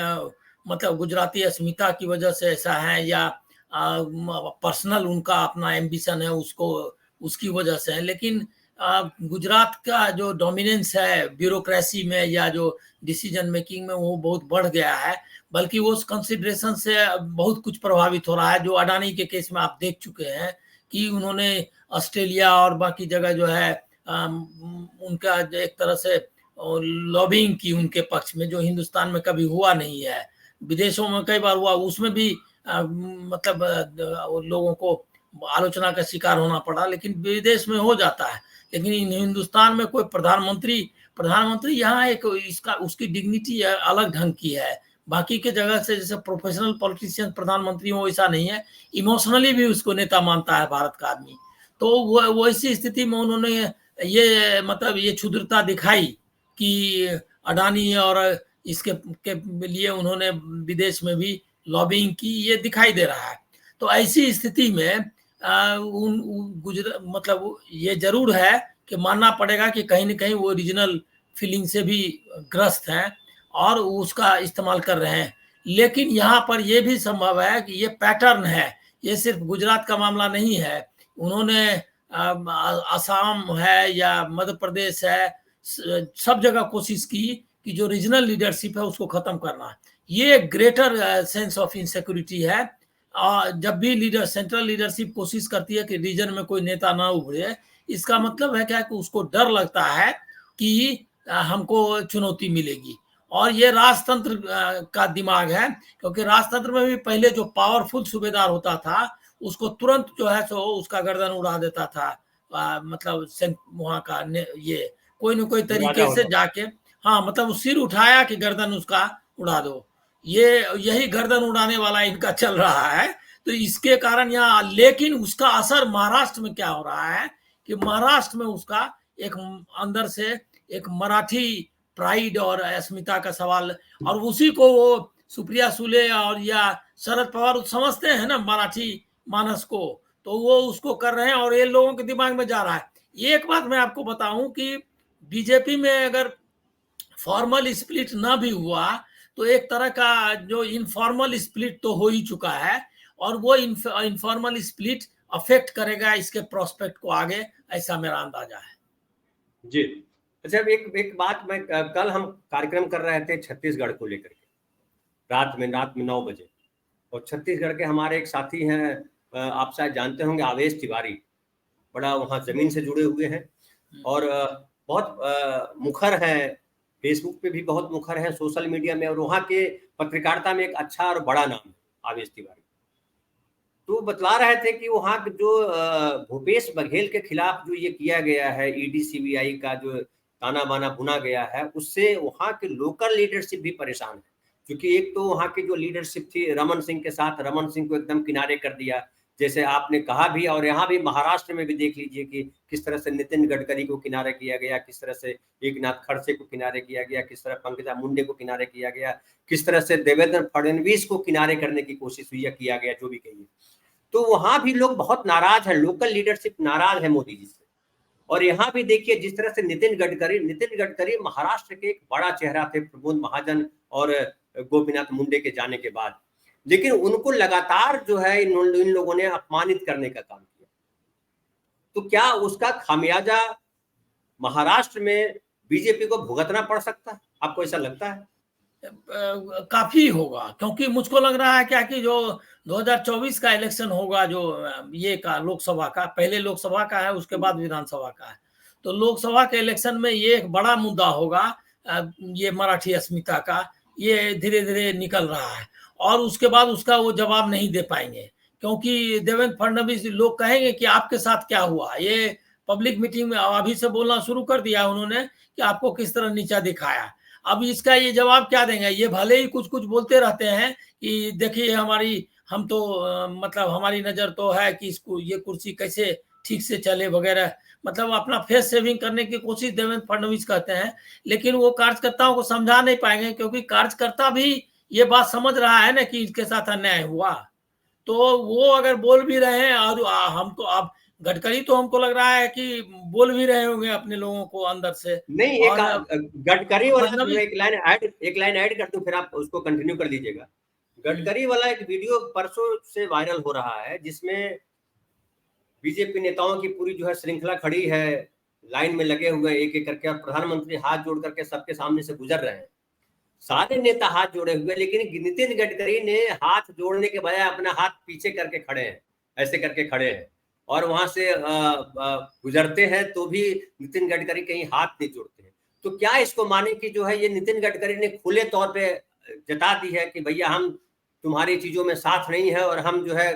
मतलब गुजराती अस्मिता की वजह से ऐसा है, या पर्सनल उनका अपना एम्बिशन है उसको, उसकी वजह से है। लेकिन गुजरात का जो डोमिनेंस है ब्यूरोक्रेसी में या जो डिसीजन मेकिंग में, वो बहुत बढ़ गया है। बल्कि वो उस कंसिडरेशन से बहुत कुछ प्रभावित हो रहा है, जो अडानी के केस में आप देख चुके हैं कि उन्होंने ऑस्ट्रेलिया और बाकी जगह जो है उनका एक तरह से लॉबिंग की उनके पक्ष में, जो हिंदुस्तान में कभी हुआ नहीं है। विदेशों में कई बार हुआ, उसमें भी मतलब लोगों को आलोचना का शिकार होना पड़ा, लेकिन विदेश में हो जाता है। लेकिन हिंदुस्तान में कोई प्रधानमंत्री यहाँ एक इसका उसकी डिग्निटी अलग ढंग की है। बाकी के जगह से जैसे प्रोफेशनल पॉलिटिशियन प्रधानमंत्री हो, ऐसा नहीं है। इमोशनली भी उसको नेता मानता है भारत का आदमी। तो वो ऐसी स्थिति में उन्होंने ये मतलब ये क्षुद्रता दिखाई कि अडानी और इसके के लिए उन्होंने विदेश में भी लॉबिंग की, ये दिखाई दे रहा है। तो ऐसी स्थिति में मतलब ये जरूर है कि मानना पड़ेगा कि कहीं ना कहीं वो रीजनल फीलिंग से भी ग्रस्त हैं और उसका इस्तेमाल कर रहे हैं। लेकिन यहाँ पर यह भी संभव है कि ये पैटर्न है, ये सिर्फ गुजरात का मामला नहीं है। उन्होंने असम है या मध्य प्रदेश है, सब जगह कोशिश की कि जो रीजनल लीडरशिप है उसको खत्म करना। ये ग्रेटर सेंस ऑफ इनसिक्योरिटी है। जब भी सेंट्रल लीडरशिप कोशिश करती है कि रीजन में कोई नेता ना उभरे, इसका मतलब है क्या कि उसको डर लगता है कि हमको चुनौती मिलेगी। और ये राजतंत्र का दिमाग है, क्योंकि राजतंत्र में भी पहले जो पावरफुल सूबेदार होता था उसको तुरंत जो है सो उसका गर्दन उड़ा देता था। मतलब वहां का ये कोई न कोई तरीके से जाके, हाँ मतलब सिर उठाया कि गर्दन उसका उड़ा दो। यही गर्दन उड़ाने वाला इनका चल रहा है। तो इसके कारण यहाँ, लेकिन उसका असर महाराष्ट्र में क्या हो रहा है कि महाराष्ट्र में उसका एक अंदर से एक मराठी प्राइड और अस्मिता का सवाल, और उसी को वो सुप्रिया सुले और या शरद पवार समझते हैं ना मराठी मानस को, तो वो उसको कर रहे हैं और ये लोगों के दिमाग में जा रहा है। एक बात मैं आपको बताऊं कि बीजेपी में अगर फॉर्मल स्प्लिट ना भी हुआ तो एक तरह का जो इनफॉर्मल स्प्लिट तो हो ही चुका है, और वो इनफॉर्मल स्प्लिट अफेक्ट करेगा इसके प्रोस्पेक्ट को आगे, ऐसा मेरा अंदाजा है। जी अच्छा, एक बात, मैं कल हम कार्यक्रम कर रहे थे छत्तीसगढ़ को लेकर के, रात में 9 बजे, और छत्तीसगढ़ के हमारे एक साथी हैं, आप शायद जानते होंगे, आवेश तिवारी, बड़ा वहाँ जमीन से जुड़े हुए हैं और बहुत मुखर हैं, फेसबुक पे भी बहुत मुखर है, सोशल मीडिया में, और वहाँ के पत्रकारिता में एक अच्छा और बड़ा नाम है आवेश तिवारी। तो बतला रहे थे कि वहाँ जो भूपेश बघेल के खिलाफ जो ये किया गया है, ईडी सीबीआई का जो ताना बाना बुना गया है, उससे वहाँ के लोकल लीडरशिप भी परेशान है। क्योंकि एक तो वहाँ की जो लीडरशिप थी रमन सिंह के साथ, रमन सिंह को एकदम किनारे कर दिया, जैसे आपने कहा भी, और यहाँ भी महाराष्ट्र में भी देख लीजिए कि किस तरह से नितिन गडकरी को किनारे किया गया, किस तरह से एकनाथ खड़से को किनारे किया गया, किस तरह पंकजा मुंडे को किनारे किया गया, किस तरह से देवेंद्र फडणवीस को किनारे करने की कोशिश हुई या किया गया, जो भी कहिए। तो वहां भी लोग बहुत नाराज है, लोकल लीडरशिप नाराज है मोदी जी से। और यहाँ भी देखिए जिस तरह से नितिन गडकरी महाराष्ट्र के एक बड़ा चेहरा थे प्रमोद महाजन और गोपीनाथ मुंडे के जाने के बाद, लेकिन उनको लगातार जो है इन लोगों ने अपमानित करने का काम किया। तो क्या उसका खामियाजा महाराष्ट्र में बीजेपी को भुगतना पड़ सकता है? आपको ऐसा लगता है? काफी होगा, क्योंकि मुझको लग रहा है क्या कि जो 2024 का इलेक्शन होगा, जो ये का लोकसभा का, पहले लोकसभा का है उसके बाद विधानसभा का है, तो लोकसभा के इलेक्शन में ये एक बड़ा मुद्दा होगा, ये मराठी अस्मिता का, ये धीरे धीरे निकल रहा है। और उसके बाद उसका वो जवाब नहीं दे पाएंगे, क्योंकि देवेंद्र फडणवीस, लोग कहेंगे कि आपके साथ क्या हुआ, ये पब्लिक मीटिंग में अभी से बोलना शुरू कर दिया उन्होंने कि आपको किस तरह नीचा दिखाया। अब इसका ये जवाब क्या देंगे? ये भले ही कुछ कुछ बोलते रहते हैं कि देखिए हमारी, हम तो मतलब हमारी नजर तो है कि इसको ये कुर्सी कैसे ठीक से चले वगैरह, मतलब अपना फेस सेविंग करने की कोशिश देवेंद्र फडणवीस करते हैं, लेकिन वो कार्यकर्ताओं को समझा नहीं पाएंगे, क्योंकि कार्यकर्ता भी ये बात समझ रहा है ना कि इसके साथ अन्याय हुआ। तो वो अगर बोल भी रहे हैं, और हम तो अब गडकरी तो हमको लग रहा है कि बोल भी रहे होंगे अपने लोगों को अंदर से। नहीं, एक गडकरी वाला एक लाइन ऐड कर दूं, फिर आप उसको कंटिन्यू कर दीजिएगा। गडकरी वाला एक वीडियो परसों से वायरल हो रहा है, जिसमें बीजेपी नेताओं की पूरी जो है श्रृंखला खड़ी है, लाइन में लगे हुए एक एक करके, और प्रधानमंत्री हाथ जोड़ करके सबके सामने से गुजर रहे हैं। सारे नेता हाथ जोड़े हुए, लेकिन नितिन गडकरी ने हाथ जोड़ने के बजाय अपना हाथ पीछे करके खड़े हैं, ऐसे करके खड़े हैं, और वहां से गुजरते हैं तो भी नितिन गडकरी कहीं हाथ नहीं जोड़ते हैं। तो क्या इसको माने कि जो है ये नितिन गडकरी ने खुले तौर पे जता दी है कि भैया हम तुम्हारी चीजों में साथ नहीं है और हम जो है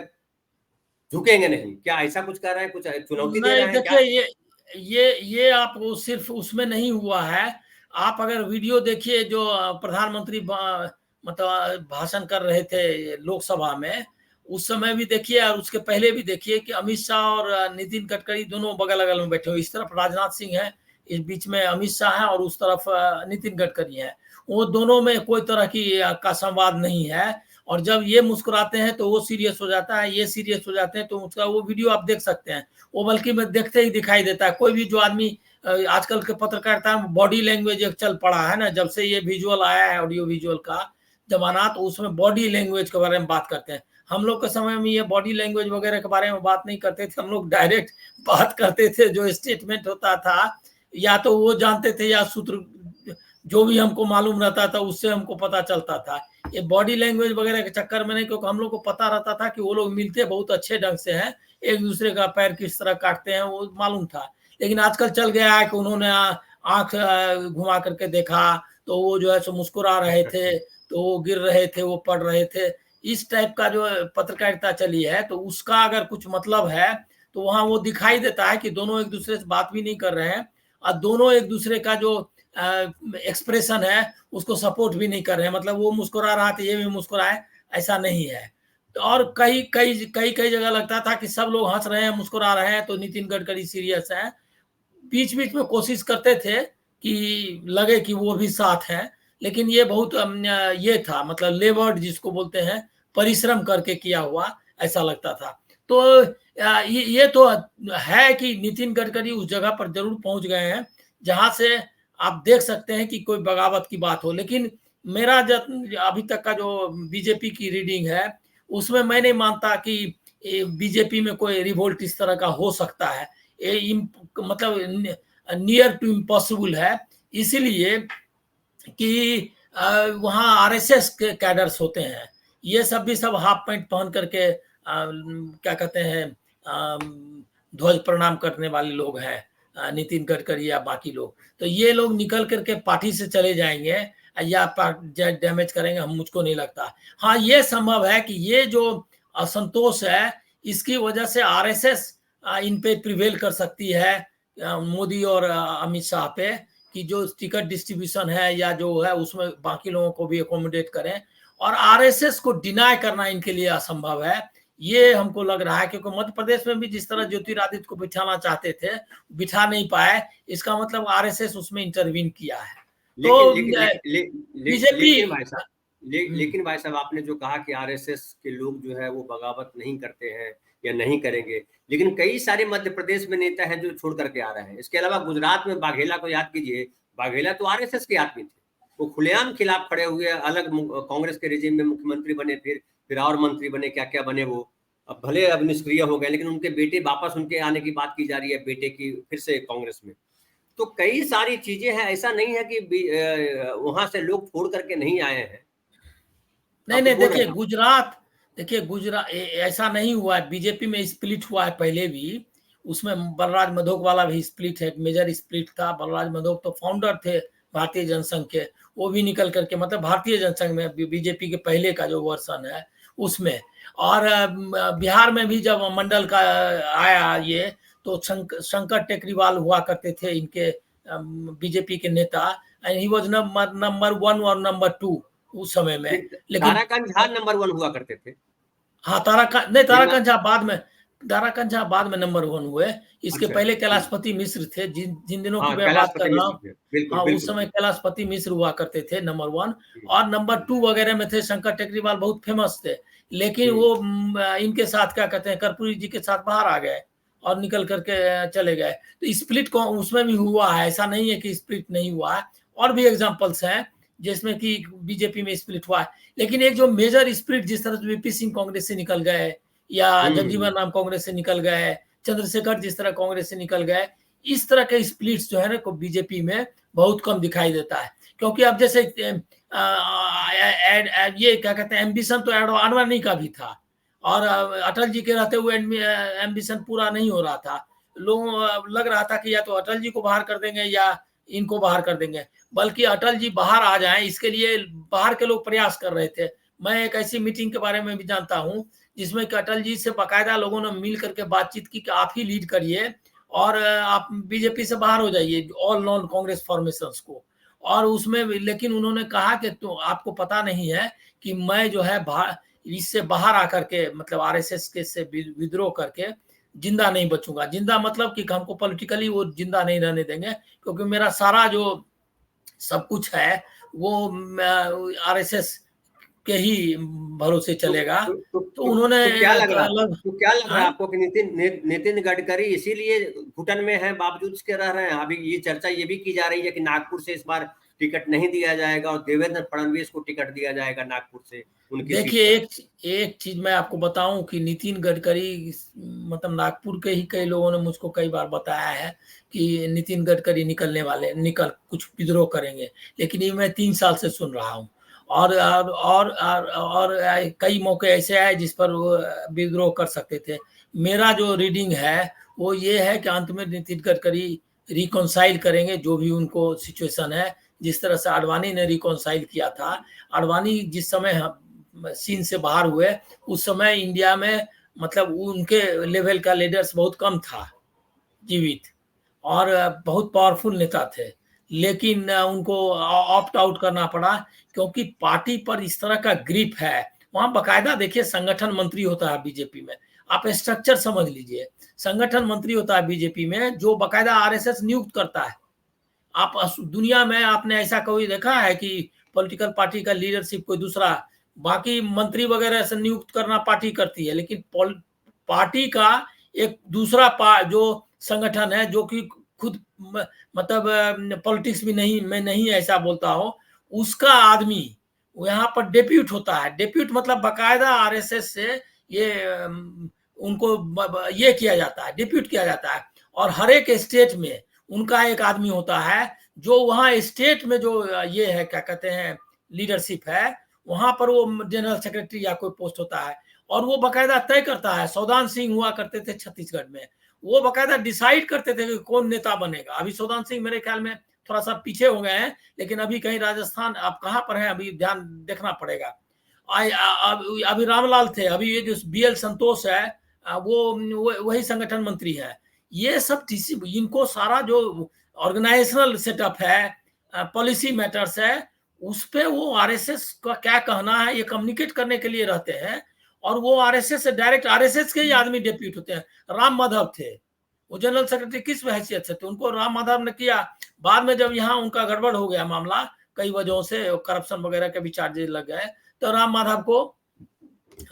झुकेंगे नहीं? क्या ऐसा कुछ कर रहे हैं, कुछ चुनौती दे नहीं, रहे हैं क्या? देखिए ये आप वो सिर्फ उसमें नहीं हुआ है। आप अगर वीडियो देखिए जो प्रधानमंत्री मतलब भाषण कर रहे थे लोकसभा में, उस समय भी देखिए और उसके पहले भी देखिए कि अमित शाह और नितिन गडकरी दोनों बगल बगल में बैठे हुए, इस तरफ राजनाथ सिंह है, इस बीच में अमित शाह है और उस तरफ नितिन गडकरी है। वो दोनों में कोई तरह की का संवाद नहीं है। और जब ये मुस्कुराते हैं तो वो सीरियस हो जाता है, ये सीरियस हो जाते हैं, तो उसका वो वीडियो आप देख सकते हैं। वो बल्कि में देखते ही दिखाई देता है। कोई भी जो आदमी आजकल के पत्रकारिता में बॉडी लैंग्वेज एक चल पड़ा है ना, जब से ये विजुअल आया है, ऑडियो विजुअल का जमाना, तो उसमें बॉडी लैंग्वेज के बारे में बात करते हैं। हम लोग के समय में ये बॉडी लैंग्वेज वगैरह के बारे में बात नहीं करते थे, हम लोग डायरेक्ट बात करते थे। जो स्टेटमेंट होता था या तो वो जानते थे या सूत्र जो भी हमको मालूम रहता था उससे हमको पता चलता था। ये बॉडी लैंग्वेज वगैरह के चक्कर में नहीं, क्योंकि हम लोग को पता रहता था कि वो लोग मिलते बहुत अच्छे ढंग से हैं, एक दूसरे का पैर किस तरह काटते हैं वो मालूम था। लेकिन आजकल चल गया है कि उन्होंने आंख घुमा करके देखा तो वो जो है सो मुस्कुरा रहे थे, तो वो गिर रहे थे, वो पढ़ रहे थे। इस टाइप का जो पत्रकारिता चली है, तो उसका अगर कुछ मतलब है तो वहां वो दिखाई देता है कि दोनों एक दूसरे से बात भी नहीं कर रहे हैं और दोनों एक दूसरे का जो एक्सप्रेशन है उसको सपोर्ट भी नहीं कर रहे हैं। मतलब वो मुस्कुरा रहा था ये भी मुस्कुराए, ऐसा नहीं है। तो और कई कई कई कई जगह लगता था कि सब लोग हंस रहे हैं, मुस्कुरा रहे हैं, तो नितिन गडकरी सीरियस है। बीच बीच में कोशिश करते थे कि लगे कि वो भी साथ है, लेकिन ये बहुत ये था, मतलब लेबर्ड जिसको बोलते हैं, परिश्रम करके किया हुआ ऐसा लगता था। तो ये तो है कि नितिन गडकरी उस जगह पर जरूर पहुंच गए हैं जहां से आप देख सकते हैं कि कोई बगावत की बात हो। लेकिन मेरा अभी तक का जो बीजेपी की रीडिंग है उसमें मैं नहीं मानता कि बीजेपी में कोई रिवोल्ट इस तरह का हो सकता है। मतलब नियर टू इम्पॉसिबल है, इसीलिए कि वहाँ आरएसएस के कैडर्स होते हैं। ये सब भी सब हाफ पैंट पहन करके क्या कहते हैं ध्वज प्रणाम करने वाले लोग हैं, नितिन गडकरी या बाकी लोग। तो ये लोग निकल करके पार्टी से चले जाएंगे या डैमेज करेंगे, हम मुझको नहीं लगता। हाँ, ये संभव है कि ये जो असंतोष है इसकी वजह से आरएसएस इन पे प्रिवेल कर सकती है मोदी और अमित शाह पे, कि जो टिकट डिस्ट्रीब्यूशन है या जो है उसमें बाकी लोगों को भी अकोमोडेट करें। और आरएसएस को डिनाई करना इनके लिए असंभव है, ये हमको लग रहा है। क्योंकि मध्य प्रदेश में भी जिस तरह ज्योतिरादित्य को बिठाना चाहते थे, बिठा नहीं पाए, इसका मतलब आरएसएस उसमें इंटरवीन किया है। तो बीजेपी लेकिन भाई साहब आपने जो कहा कि आरएसएस के लोग जो है वो बगावत नहीं करते हैं या नहीं करेंगे, लेकिन कई सारे मध्य प्रदेश में नेता हैं जो छोड़ करके आ रहे हैं। इसके अलावा गुजरात में बाघेला को याद कीजिए, बाघेला तो आरएसएस के आदमी थे, वो खुलेआम खिलाफ खड़े हुए, अलग कांग्रेस के रेजिम में मुख्यमंत्री बने, फिर और मंत्री बने, क्या क्या बने वो। अब भले अब निष्क्रिय हो गए, लेकिन उनके बेटे वापस उनके आने की बात की जा रही है, बेटे की फिर से कांग्रेस में। तो कई सारी चीजें हैं, ऐसा नहीं है कि वहां से लोग छोड़ करके नहीं आए हैं। नहीं, देखिए गुजरात ऐसा नहीं हुआ है। बीजेपी में स्प्लिट हुआ है पहले भी, उसमें बलराज मधोक वाला भी स्प्लिट है, मेजर स्प्लिट था। बलराज मधोक तो फाउंडर थे भारतीय जनसंघ के, वो भी निकल करके, मतलब भारतीय जनसंघ में बीजेपी के पहले का जो वर्सन है उसमें। और बिहार में भी जब मंडल का आया ये, तो शंकर टेकरीवाल हुआ करते थे इनके बीजेपी के नेता, एंड ही वाज नंबर 1 और नंबर 2 उस समय में। लेकिन ताराकांत झा नंबर 1 हुआ करते थे। हाँ, ताराकांत झा बाद में नंबर 1 हुए। इसके अच्छा, पहले कैलाशपति मिश्र थे, जिन दिनों की हाँ, मैं बात कैलाशपति कर रहा मिश्र हूँ। थे, बिल्कुल हाँ, उस बिल्कुल। समय कैलाशपति मिश्र हुआ करते थे नंबर 1, और नंबर 2 वगैरह में थे शंकर टेकरीवाल, बहुत फेमस थे। लेकिन वो इनके साथ क्या कहते हैं, कर्पूरी जी के साथ बाहर आ गए और निकल करके चले गए। तो स्प्लिट को उसमें भी हुआ है, ऐसा नहीं है कि स्प्लिट नहीं हुआ है। और भी एग्जाम्पल्स हैं जिसमें कि बीजेपी में स्प्लिट हुआ है। लेकिन एक जो मेजर स्प्लिट, जिस तरह से वीपी सिंह कांग्रेस से निकल गए, या जगजीवन राम कांग्रेस से निकल गए, चंद्रशेखर जिस तरह कांग्रेस से निकल गए, इस तरह के स्प्लिट्स जो है ना को बीजेपी में बहुत कम दिखाई देता है। क्योंकि अब जैसे ये क्या कहते हैं, एम्बिशन तो आडवाणी का भी था, और अटल जी के रहते हुए एम्बिशन पूरा नहीं हो रहा था। लोगों लग रहा था कि या तो अटल जी को बाहर कर देंगे या इनको बाहर कर देंगे, बल्कि अटल जी बाहर आ जाएं, इसके लिए बाहर के लोग प्रयास कर रहे थे। मैं एक ऐसी मीटिंग के बारे में भी जानता हूं जिसमें कि अटल जी से बाकायदा लोगों ने मिल करके बातचीत की कि आप ही लीड करिए और आप बीजेपी से बाहर हो जाइए, ऑल नॉन कांग्रेस फॉर्मेशंस को। और उसमें लेकिन उन्होंने कहा कि तो आपको पता नहीं है कि मैं जो है इससे बाहर आकर के, मतलब आरएसएस के से विद्रोह करके जिंदा नहीं बचूंगा। जिंदा मतलब कि हमको पॉलिटिकली वो जिंदा नहीं रहने देंगे, क्योंकि मेरा सारा जो सब कुछ है वो आरएसएस के ही भरोसे चलेगा। तो उन्होंने क्या लग रहा अलग है आपको कि नितिन गडकरी इसीलिए घुटन में है, बावजूद इसके रह रहे हैं? अभी ये चर्चा ये भी की जा रही है कि नागपुर से इस बार टिकट नहीं दिया जाएगा और देवेंद्र फडणवीस को टिकट दिया जाएगा नागपुर से उनकी सीट देखिए, पर। एक चीज मैं आपको बताऊं कि नितिन गडकरी, मतलब नागपुर के ही कई लोगों ने मुझको कई बार बताया है कि नितिन गडकरी निकल कुछ विद्रोह करेंगे, लेकिन ये मैं 3 साल से सुन रहा हूं। और कई मौके ऐसे आए जिस पर वो विद्रोह कर सकते थे। मेरा जो रीडिंग है वो ये है कि अंत में नितिन गडकरी रिकॉन्साइल करेंगे जो भी उनको सिचुएशन है, जिस तरह से आडवाणी ने रिकॉन्साइल किया था। आडवाणी जिस समय सीन से बाहर हुए, उस समय इंडिया में मतलब उनके लेवल का लीडर्स बहुत कम था जीवित, और बहुत पावरफुल नेता थे, लेकिन उनको ऑप्ट आउट करना पड़ा क्योंकि पार्टी पर इस तरह का ग्रिप है। वहां बकायदा देखिए संगठन मंत्री होता है बीजेपी में, आप स्ट्रक्चर समझ लीजिए। संगठन मंत्री होता है बीजेपी में जो बकायदा आरएसएस नियुक्त करता है। आप दुनिया में आपने ऐसा कोई देखा है कि पॉलिटिकल पार्टी का लीडरशिप कोई दूसरा, बाकी मंत्री वगैरह से नियुक्त करना पार्टी करती है, लेकिन पार्टी का एक दूसरा जो संगठन है जो कि खुद मतलब पॉलिटिक्स भी नहीं, मैं नहीं ऐसा बोलता हो, उसका आदमी यहाँ पर डेप्यूट होता है। डेप्यूट मतलब बकायदा आरएसएस से ये उनको ये किया जाता है, डिप्यूट किया जाता है। और हर एक स्टेट में उनका एक आदमी होता है जो वहाँ स्टेट में जो ये है क्या कहते हैं लीडरशिप है, वहां पर वो जनरल सेक्रेटरी या कोई पोस्ट होता है, और वो बकायदा तय करता है। सौदान सिंह हुआ करते थे छत्तीसगढ़ में, वो बकायदा डिसाइड करते थे कि कौन नेता बनेगा। अभी सौदान सिंह मेरे ख्याल में थोड़ा सा पीछे हो गए हैं, लेकिन अभी कहीं राजस्थान, आप कहाँ पर हैं अभी ध्यान देखना पड़ेगा। अभी रामलाल थे, अभी ये जो बीएल संतोष है वो वही संगठन मंत्री है। ये सब इनको सारा जो ऑर्गेनाइजेशनल सेटअप है, पॉलिसी मैटर्स है, उस पे वो आरएसएस का क्या कहना है ये कम्युनिकेट करने के लिए रहते हैं। और वो आरएसएस से डायरेक्ट, आरएसएस के ही आदमी डेप्यूट होते हैं। राम माधव थे वो जनरल सेक्रेटरी, किस हैसियत से थे, उनको राम माधव ने किया। बाद में जब यहाँ उनका गड़बड़ हो गया मामला कई वजहों से, करप्शन वगैरह के भी चार्जेस लग गए, तो राम माधव को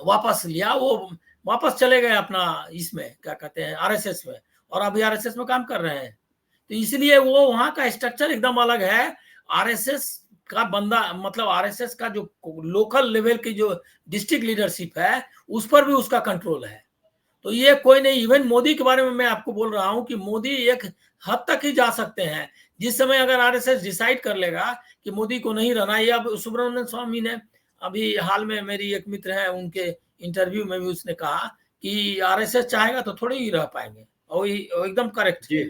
वापस लिया, वो वापस चले गए अपना इसमें क्या कहते हैं आरएसएस में, और अभी आरएसएस में काम कर रहे हैं। तो इसलिए वो वहां का स्ट्रक्चर एकदम अलग है। आरएसएस का बंदा, मतलब आरएसएस का जो लोकल लेवल की जो डिस्ट्रिक्ट लीडरशिप है उस पर भी उसका कंट्रोल है। तो ये कोई नहीं, इवन मोदी के बारे में मैं आपको बोल रहा हूं कि मोदी एक हद तक ही जा सकते हैं। जिस समय अगर आरएसएस डिसाइड कर लेगा कि मोदी को नहीं रहना, ये अब सुब्रमण्यम स्वामी ने अभी हाल में, मेरी एक मित्र है उनके इंटरव्यू में भी उसने कहा कि आरएसएस चाहेगा तो थोड़े ही रह पाएंगे, और एकदम करेक्ट है।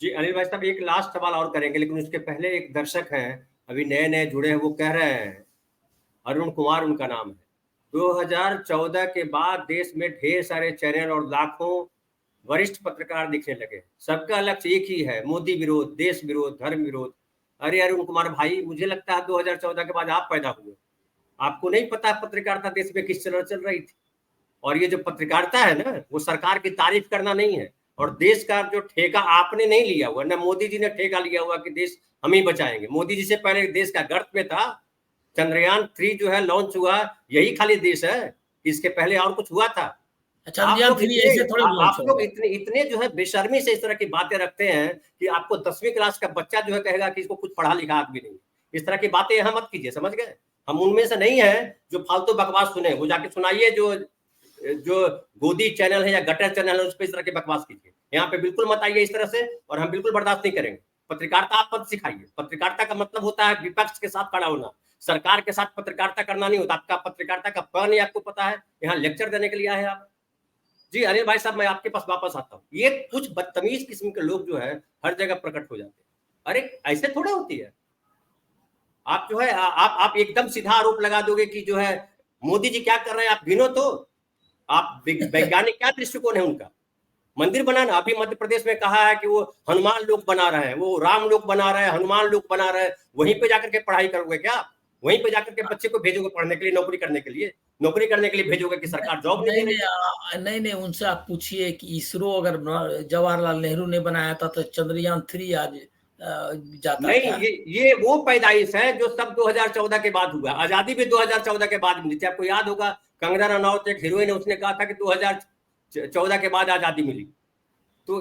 जी अनिल भाई साहब, एक लास्ट सवाल और करेंगे, लेकिन उसके पहले एक दर्शक हैं अभी नए नए जुड़े हैं, वो कह रहे हैं, अरुण कुमार उनका नाम है, 2014 के बाद देश में ढेर सारे चैनल और लाखों वरिष्ठ पत्रकार दिखने लगे। सबका लक्ष्य एक ही है, मोदी विरोध, देश विरोध, धर्म विरोध। अरे अरुण कुमार भाई, मुझे लगता है 2014 के बाद आप पैदा हुए, आपको नहीं पता पत्रकारिता देश में किस तरह चल रही थी। और ये जो पत्रकारिता है ना, वो सरकार की तारीफ करना नहीं है, और देश का जो ठेका आपने नहीं लिया हुआ ना, मोदी जी ने ठेका लिया हुआ कि देश हम ही बचाएंगे। मोदी जी से पहले देश का गर्त में था, चंद्रयान 3 जो है लॉन्च हुआ, यही खाली देश है, इसके पहले और कुछ हुआ था? आप लोग इतने जो है बेशर्मी से इस तरह की बातें रखते हैं कि आपको 10वीं क्लास का बच्चा जो है कहेगा कि इसको कुछ पढ़ा लिखा भी नहीं। इस तरह की बातें यहाँ मत कीजिए, समझ गए? हम उनमें से नहीं है जो फालतू बकवास सुने, वो जाके सुनाइए जो गोदी चैनल है या गटर चैनल है, उस पर इस तरह की बकवास कीजिए। यहाँ पे बिल्कुल मत आइए इस तरह से, और हम बिल्कुल बर्दाश्त नहीं करेंगे। पत्रकारिता आप मत सिखाइए। पत्रकारिता का मतलब होता है विपक्ष के साथ खड़ा होना, सरकार के साथ पत्रकारिता करना नहीं होता। आपका पत्रकारिता का पढ़ नहीं आपको पता है, यहाँ लेक्चर देने के लिए आए हैं आप। जी अनिल भाई साहब, मैं आपके पास वापस आता हूँ। ये कुछ बदतमीज किस्म के लोग जो है हर जगह प्रकट हो जाते हैं। अरे ऐसे थोड़ा होती है। आप जो है आप एकदम सीधा आरोप लगा दोगे कि जो है मोदी जी क्या कर रहे हैं, आप गिनो तो। आप वैज्ञानिक क्या दृष्टिकोण है उनका? मंदिर बनाना, अभी मध्य प्रदेश में कहा है कि वो हनुमान लोक बना रहे हैं, वो राम लोक बना रहे हैं, हनुमान लोक बना रहे हैं। वहीं पे जाकर के पढ़ाई करोगे क्या? वहीं पे जाकर के बच्चे को भेजोगे पढ़ने के लिए, नौकरी करने के लिए? नौकरी करने के लिए भेजोगे कि सरकार जॉब नहीं दे रही? नहीं, उनसे आप पूछिए कि इसरो अगर जवाहरलाल नेहरू ने बनाया था तो चंद्रयान 3 आज जाता नहीं था। ये वो पैदाइश है जो सब 2014 के बाद हुआ। आजादी भी 2014 के बाद मिली थी। आपको याद होगा, कंगना रनौत एक हीरोइन है, उसने कहा था कि 2014 के बाद आजादी मिली। तो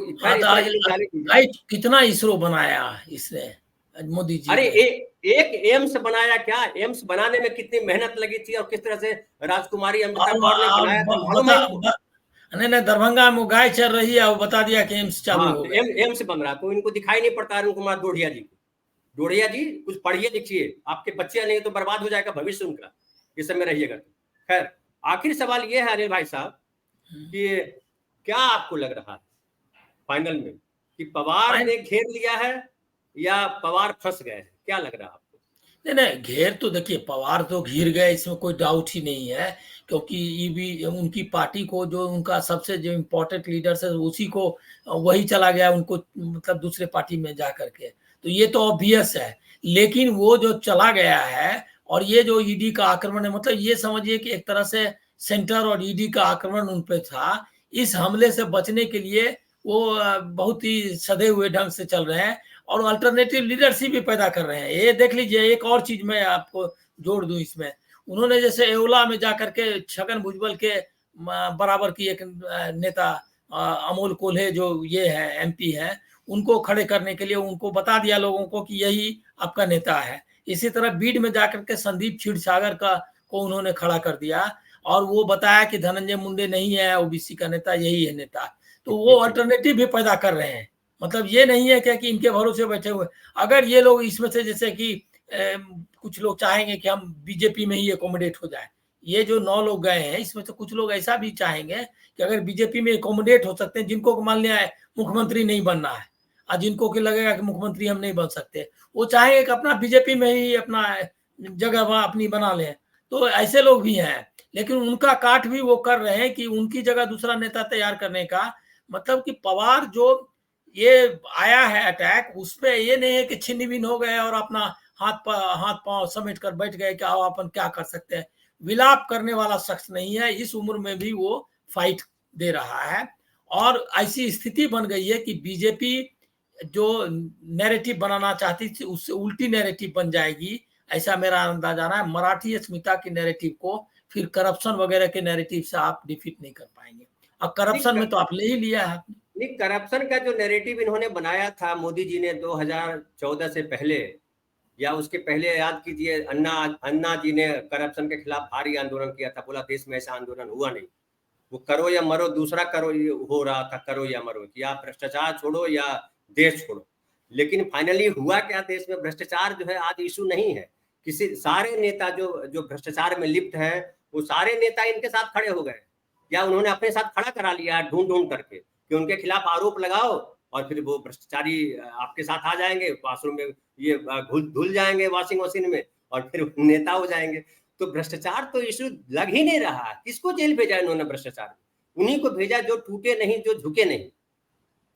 कितना इसरो बनाया इसने मोदी जी? अरे एक एम्स बनाया क्या? एम्स बनाने में कितनी मेहनत लगी थी और किस तरह से राजकुमारी अमृता कौर ने बनाया था, मालूम है इनको? नहीं, दरभंगा में गाय चल रही है और बता दिया कि एम्स चालू हो गया। एम्स बन रहा, तो इनको दिखाई नहीं पड़ता अरुण कुमार डोडिया जी को। डोडिया जी कुछ पढ़िए लिखिए, आपके बच्चे नहीं तो बर्बाद हो जाएगा भविष्य उनका, इस समय रहिएगा। खैर, आखिर सवाल ये है अनिल भाई साहब कि क्या आपको लग रहा है फाइनल में कि पवार ने घेर लिया है या पवार फंस गए हैं? क्या लग रहा है आपको? नहीं, घेर तो देखिए, पवार तो घिर गए, इसमें कोई डाउट ही नहीं है। क्योंकि ये भी उनकी पार्टी को, जो उनका सबसे जो इम्पोर्टेंट लीडर है, उसी को वही चला गया उनको, मतलब दूसरे पार्टी में जा करके, तो ये तो ऑब्वियस है। लेकिन वो जो चला गया है, और ये जो ईडी का आक्रमण है, मतलब ये समझिए कि एक तरह से सेंटर और ईडी का आक्रमण उन पे था। इस हमले से बचने के लिए वो बहुत ही सधे हुए ढंग से चल रहे हैं और अल्टरनेटिव लीडरशिप भी पैदा कर रहे हैं। ये देख लीजिए, एक और चीज मैं आपको जोड़ दूं इसमें, उन्होंने जैसे एओला में जाकर के छगन भुजबल के बराबर की एक नेता अमोल कोल्हे जो ये है एमपी है, उनको खड़े करने के लिए उनको बता दिया लोगों को कि यही आपका नेता है। इसी तरह बीड में जाकर के संदीप क्षीरसागर को उन्होंने खड़ा कर दिया और वो बताया कि धनंजय मुंडे नहीं है ओबीसी का नेता, यही है नेता। तो वो अल्टरनेटिव भी पैदा कर रहे हैं। मतलब ये नहीं है क्या कि इनके भरोसे बैठे हुए। अगर ये लोग इसमें से, जैसे कि कुछ लोग चाहेंगे कि हम बीजेपी में ही एकोमोडेट हो जाए, ये जो 9 लोग गए हैं इसमें से कुछ लोग ऐसा भी चाहेंगे कि अगर बीजेपी में एकोमोडेट हो सकते हैं, जिनको मान लिया है मुख्यमंत्री नहीं बनना है और जिनको कि लगेगा कि मुख्यमंत्री हम नहीं बन सकते, वो चाहेंगे कि अपना बीजेपी में ही अपना जगह अपनी बना लें। तो ऐसे लोग भी हैं, लेकिन उनका काट भी वो कर रहे हैं कि उनकी जगह दूसरा नेता तैयार करने का। मतलब कि पवार जो ये आया है अटैक, उसमें ये नहीं है कि छिन्न भिन्न हो गए और अपना हाथ पांव समेट कर बैठ गए कि आओ अपन क्या कर सकते हैं। विलाप करने वाला शख्स नहीं है। इस उम्र में भी वो फाइट दे रहा है और ऐसी स्थिति बन गई है कि बीजेपी जो नैरेटिव बनाना चाहती थी उससे उल्टी नैरेटिव बन जाएगी, ऐसा मेरा अंदाजा है। मराठी अस्मिता की नैरेटिव को फिर करप्शन वगैरह के नैरेटिव से आप डिफीट नहीं कर पाएंगे। अब करप्शन में तो आप ले ही लिया है। नहीं, करप्शन का जो नैरेटिव इन्होंने बनाया था मोदी जी ने 2014 से पहले या उसके पहले, याद कीजिए, अन्ना जी ने करप्शन के खिलाफ भारी आंदोलन किया था, बोला देश में ऐसा आंदोलन हुआ नहीं। वो करो या मरो, दूसरा करो हो रहा था, करो या मरो, कि आप भ्रष्टाचार छोड़ो या देश छोड़ो। लेकिन फाइनली हुआ क्या? देश में भ्रष्टाचार जो है आज इशू नहीं है। किसी सारे नेता जो भ्रष्टाचार में लिप्त है, वो सारे नेता इनके साथ खड़े हो गए या उन्होंने अपने साथ खड़ा करा लिया ढूंढ करके कि उनके खिलाफ आरोप लगाओ और फिर वो भ्रष्टाचारी आपके साथ आ जाएंगे, वाशरूम में ये धुल जाएंगे वॉशिंग मशीन में और फिर नेता हो जाएंगे। तो भ्रष्टाचार तो इशू लग ही नहीं रहा है। किसको जेल भेजा इन्होंने भ्रष्टाचार? उन्हीं को भेजा जो टूटे नहीं, जो झुके नहीं।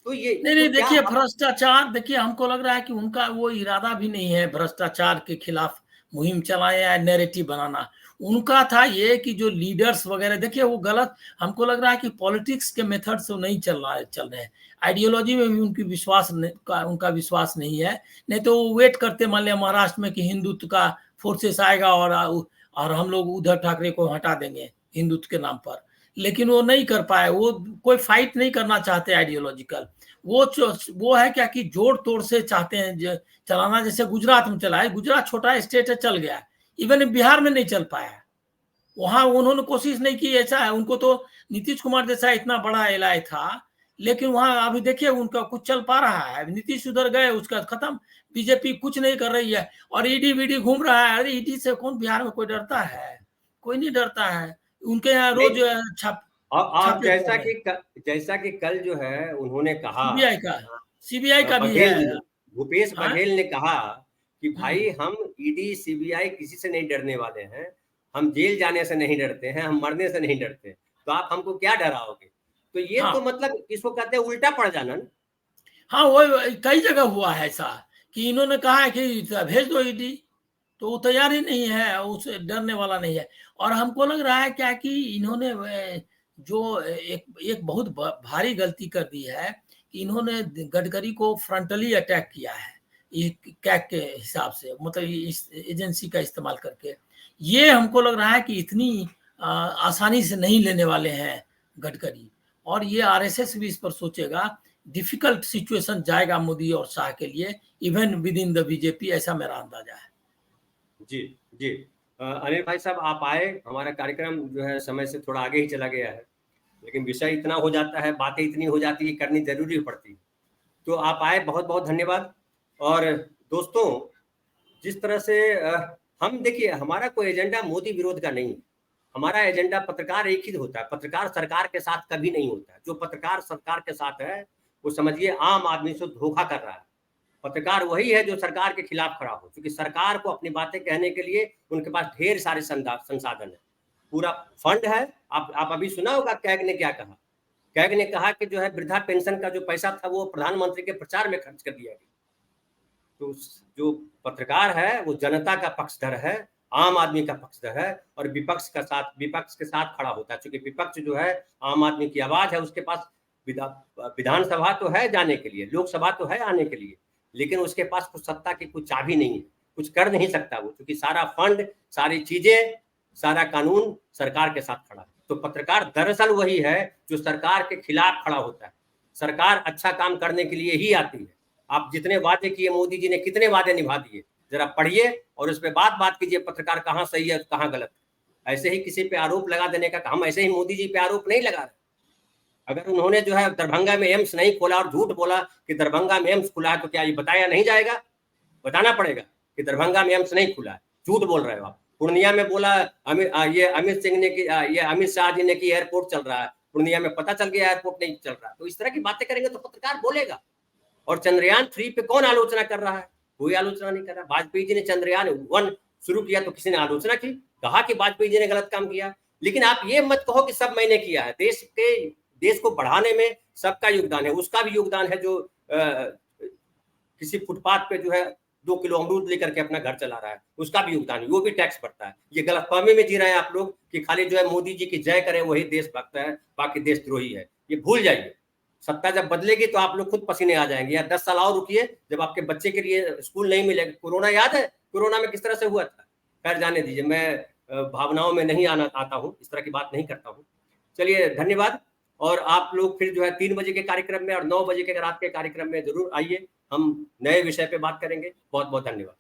तो ये नहीं तो क्या देखिए भ्रष्टाचार, देखिए हमको लग रहा है कि उनका वो इरादा भी नहीं है भ्रष्टाचार के खिलाफ मुहिम चलाए या नैरेटिव बनाना। उनका था ये कि जो लीडर्स वगैरह, देखिए वो गलत, हमको लग रहा है कि पॉलिटिक्स के मेथड से नहीं चल रहे हैं, आइडियोलॉजी में भी उनकी उनका विश्वास नहीं है। नहीं तो वो वेट करते मान लिया महाराष्ट्र में कि हिंदुत्व का फोर्सेस आएगा और हम लोग उद्धव ठाकरे को हटा देंगे हिंदुत्व के नाम पर, लेकिन वो नहीं कर पाए। वो कोई फाइट नहीं करना चाहते आइडियोलॉजिकल, वो है क्या कि जोड़ तोड़ से चाहते हैं चलाना, जैसे गुजरात में चला है। गुजरात छोटा स्टेट है, चल गया, इवन बिहार में नहीं चल पाया, वहां उन्होंने कोशिश नहीं की। ऐसा है, उनको तो नीतीश कुमार जैसा इतना बड़ा एलआई था, लेकिन वहां अभी देखिए उनका कुछ चल पा रहा है। नीतीश उधर गए, उसका खत्म, बीजेपी कुछ नहीं कर रही है, और ईडी वीडी घूम रहा है। अरे ईडी से कौन बिहार में कोई डरता है? कोई नहीं डरता है। उनके यहाँ रोज और छापे पड़ रहे हैं। जैसा कि कल जो है उन्होंने कहा, सीबीआई का भी है। बघेल जी, भूपेश हाँ? बघेल ने कहा कि भाई हम ईडी सीबीआई किसी से नहीं डरने वाले हैं, हम जेल जाने से नहीं डरते हैं, हम मरने से नहीं डरते, तो आप हमको क्या डराओगे? तो ये हाँ तो मतलब इसको कहते हैं उल्टा पड़ जाना ना। हाँ, वो कई जगह हुआ है ऐसा कि इन्होंने कहा है कि भेज दो ईडी, तो वो तैयार ही नहीं है, उसे डरने वाला नहीं है। और हमको लग रहा है क्या कि इन्होंने जो एक बहुत भारी गलती कर दी है कि इन्होंने गडकरी को फ्रंटली अटैक किया है, ये कैग के हिसाब से, मतलब इस एजेंसी का इस्तेमाल करके। ये हमको लग रहा है कि इतनी आसानी से नहीं लेने वाले हैं गडकरी, और ये आरएसएस भी इस पर सोचेगा। डिफिकल्ट सिचुएशन जाएगा मोदी और शाह के लिए, even with in the BJP, ऐसा मेरा अंदाजा है। जी जी। अनिल भाई साहब आप आए, हमारा कार्यक्रम जो है समय से थोड़ा आगे ही चला गया है, लेकिन विषय इतना हो जाता है, बातें इतनी हो जाती है, करनी जरूरी पड़ती है। तो आप आए, बहुत बहुत धन्यवाद। और दोस्तों, जिस तरह से हम देखिए, हमारा कोई एजेंडा मोदी विरोध का नहीं है, हमारा एजेंडा पत्रकार एक ही होता है। पत्रकार सरकार के साथ कभी नहीं होता है। जो पत्रकार सरकार के साथ है वो समझिए आम आदमी से धोखा कर रहा है। पत्रकार वही है जो सरकार के खिलाफ खड़ा हो, क्योंकि सरकार को अपनी बातें कहने के लिए उनके पास ढेर सारे संसाधन है, पूरा फंड है। आप अभी सुना होगा कैग ने क्या कहा। कैग ने कहा कि जो है वृद्धा पेंशन का जो पैसा था वो प्रधानमंत्री के प्रचार में खर्च कर दिया गया। तो जो पत्रकार है वो जनता का पक्षधर है, आम आदमी का पक्षधर है, और विपक्ष के साथ खड़ा होता है। क्योंकि विपक्ष जो है आम आदमी की आवाज है, उसके पास विधानसभा तो है जाने के लिए, लोकसभा तो है आने के लिए, लेकिन उसके पास कुछ सत्ता की कुछ चाबी नहीं है, कुछ कर नहीं सकता वो, क्योंकि सारा फंड, सारी चीजें, सारा कानून सरकार के साथ खड़ा है। तो पत्रकार दरअसल वही है जो सरकार के खिलाफ खड़ा होता है। सरकार अच्छा काम करने के लिए ही आती है। आप जितने वादे किए, मोदी जी ने कितने वादे निभा दिए, जरा पढ़िए और उस पर बात कीजिए, पत्रकार कहाँ सही है कहाँ गलत है। ऐसे ही किसी पे आरोप लगा देने का, हम ऐसे ही मोदी जी पे आरोप नहीं लगा रहे। अगर उन्होंने जो है दरभंगा में एम्स नहीं खोला और झूठ बोला कि दरभंगा में एम्स खुला है, तो क्या ये बताया नहीं जाएगा? बताना पड़ेगा कि दरभंगा में एम्स नहीं खुला है, झूठ बोल रहे हो आप। पूर्णिया में बोला अमित सिंह ने कि ये अमित शाह जी ने कि एयरपोर्ट चल रहा है, पूर्णिया में पता चल गया एयरपोर्ट नहीं चल रहा। तो इस तरह की बातें करेंगे तो पत्रकार बोलेगा। और चंद्रयान 3 पे कौन आलोचना कर रहा है? कोई आलोचना नहीं कर रहा। वाजपेयी जी ने चंद्रयान 1 शुरू किया तो किसी ने आलोचना की, कहा कि वाजपेयी जी ने गलत काम किया। लेकिन आप ये मत कहो कि सब मैंने किया है। देश को बढ़ाने में सबका योगदान है। उसका भी योगदान है जो किसी फुटपाथ पे जो है 2 किलो अमरूद लेकर के अपना घर चला रहा है, उसका भी योगदान है, वो भी टैक्स भरता है। ये गलतफहमी में जी रहे हैं आप लोग कि खाली जो है मोदी जी की जय करें वही देशभक्त है, बाकी देशद्रोही है। ये भूल जाइए। सत्ता जब बदलेगी तो आप लोग खुद पसीने आ जाएंगे। या 10 साल और रुकिए, जब आपके बच्चे के लिए स्कूल नहीं मिलेगा। कोरोना याद है? कोरोना में किस तरह से हुआ था? खैर जाने दीजिए, मैं भावनाओं में नहीं आता हूँ, इस तरह की बात नहीं करता हूँ। चलिए धन्यवाद। और आप लोग फिर जो है 3 बजे के कार्यक्रम में और 9 बजे के रात के कार्यक्रम में जरूर आइए, हम नए विषय पे बात करेंगे। बहुत बहुत धन्यवाद।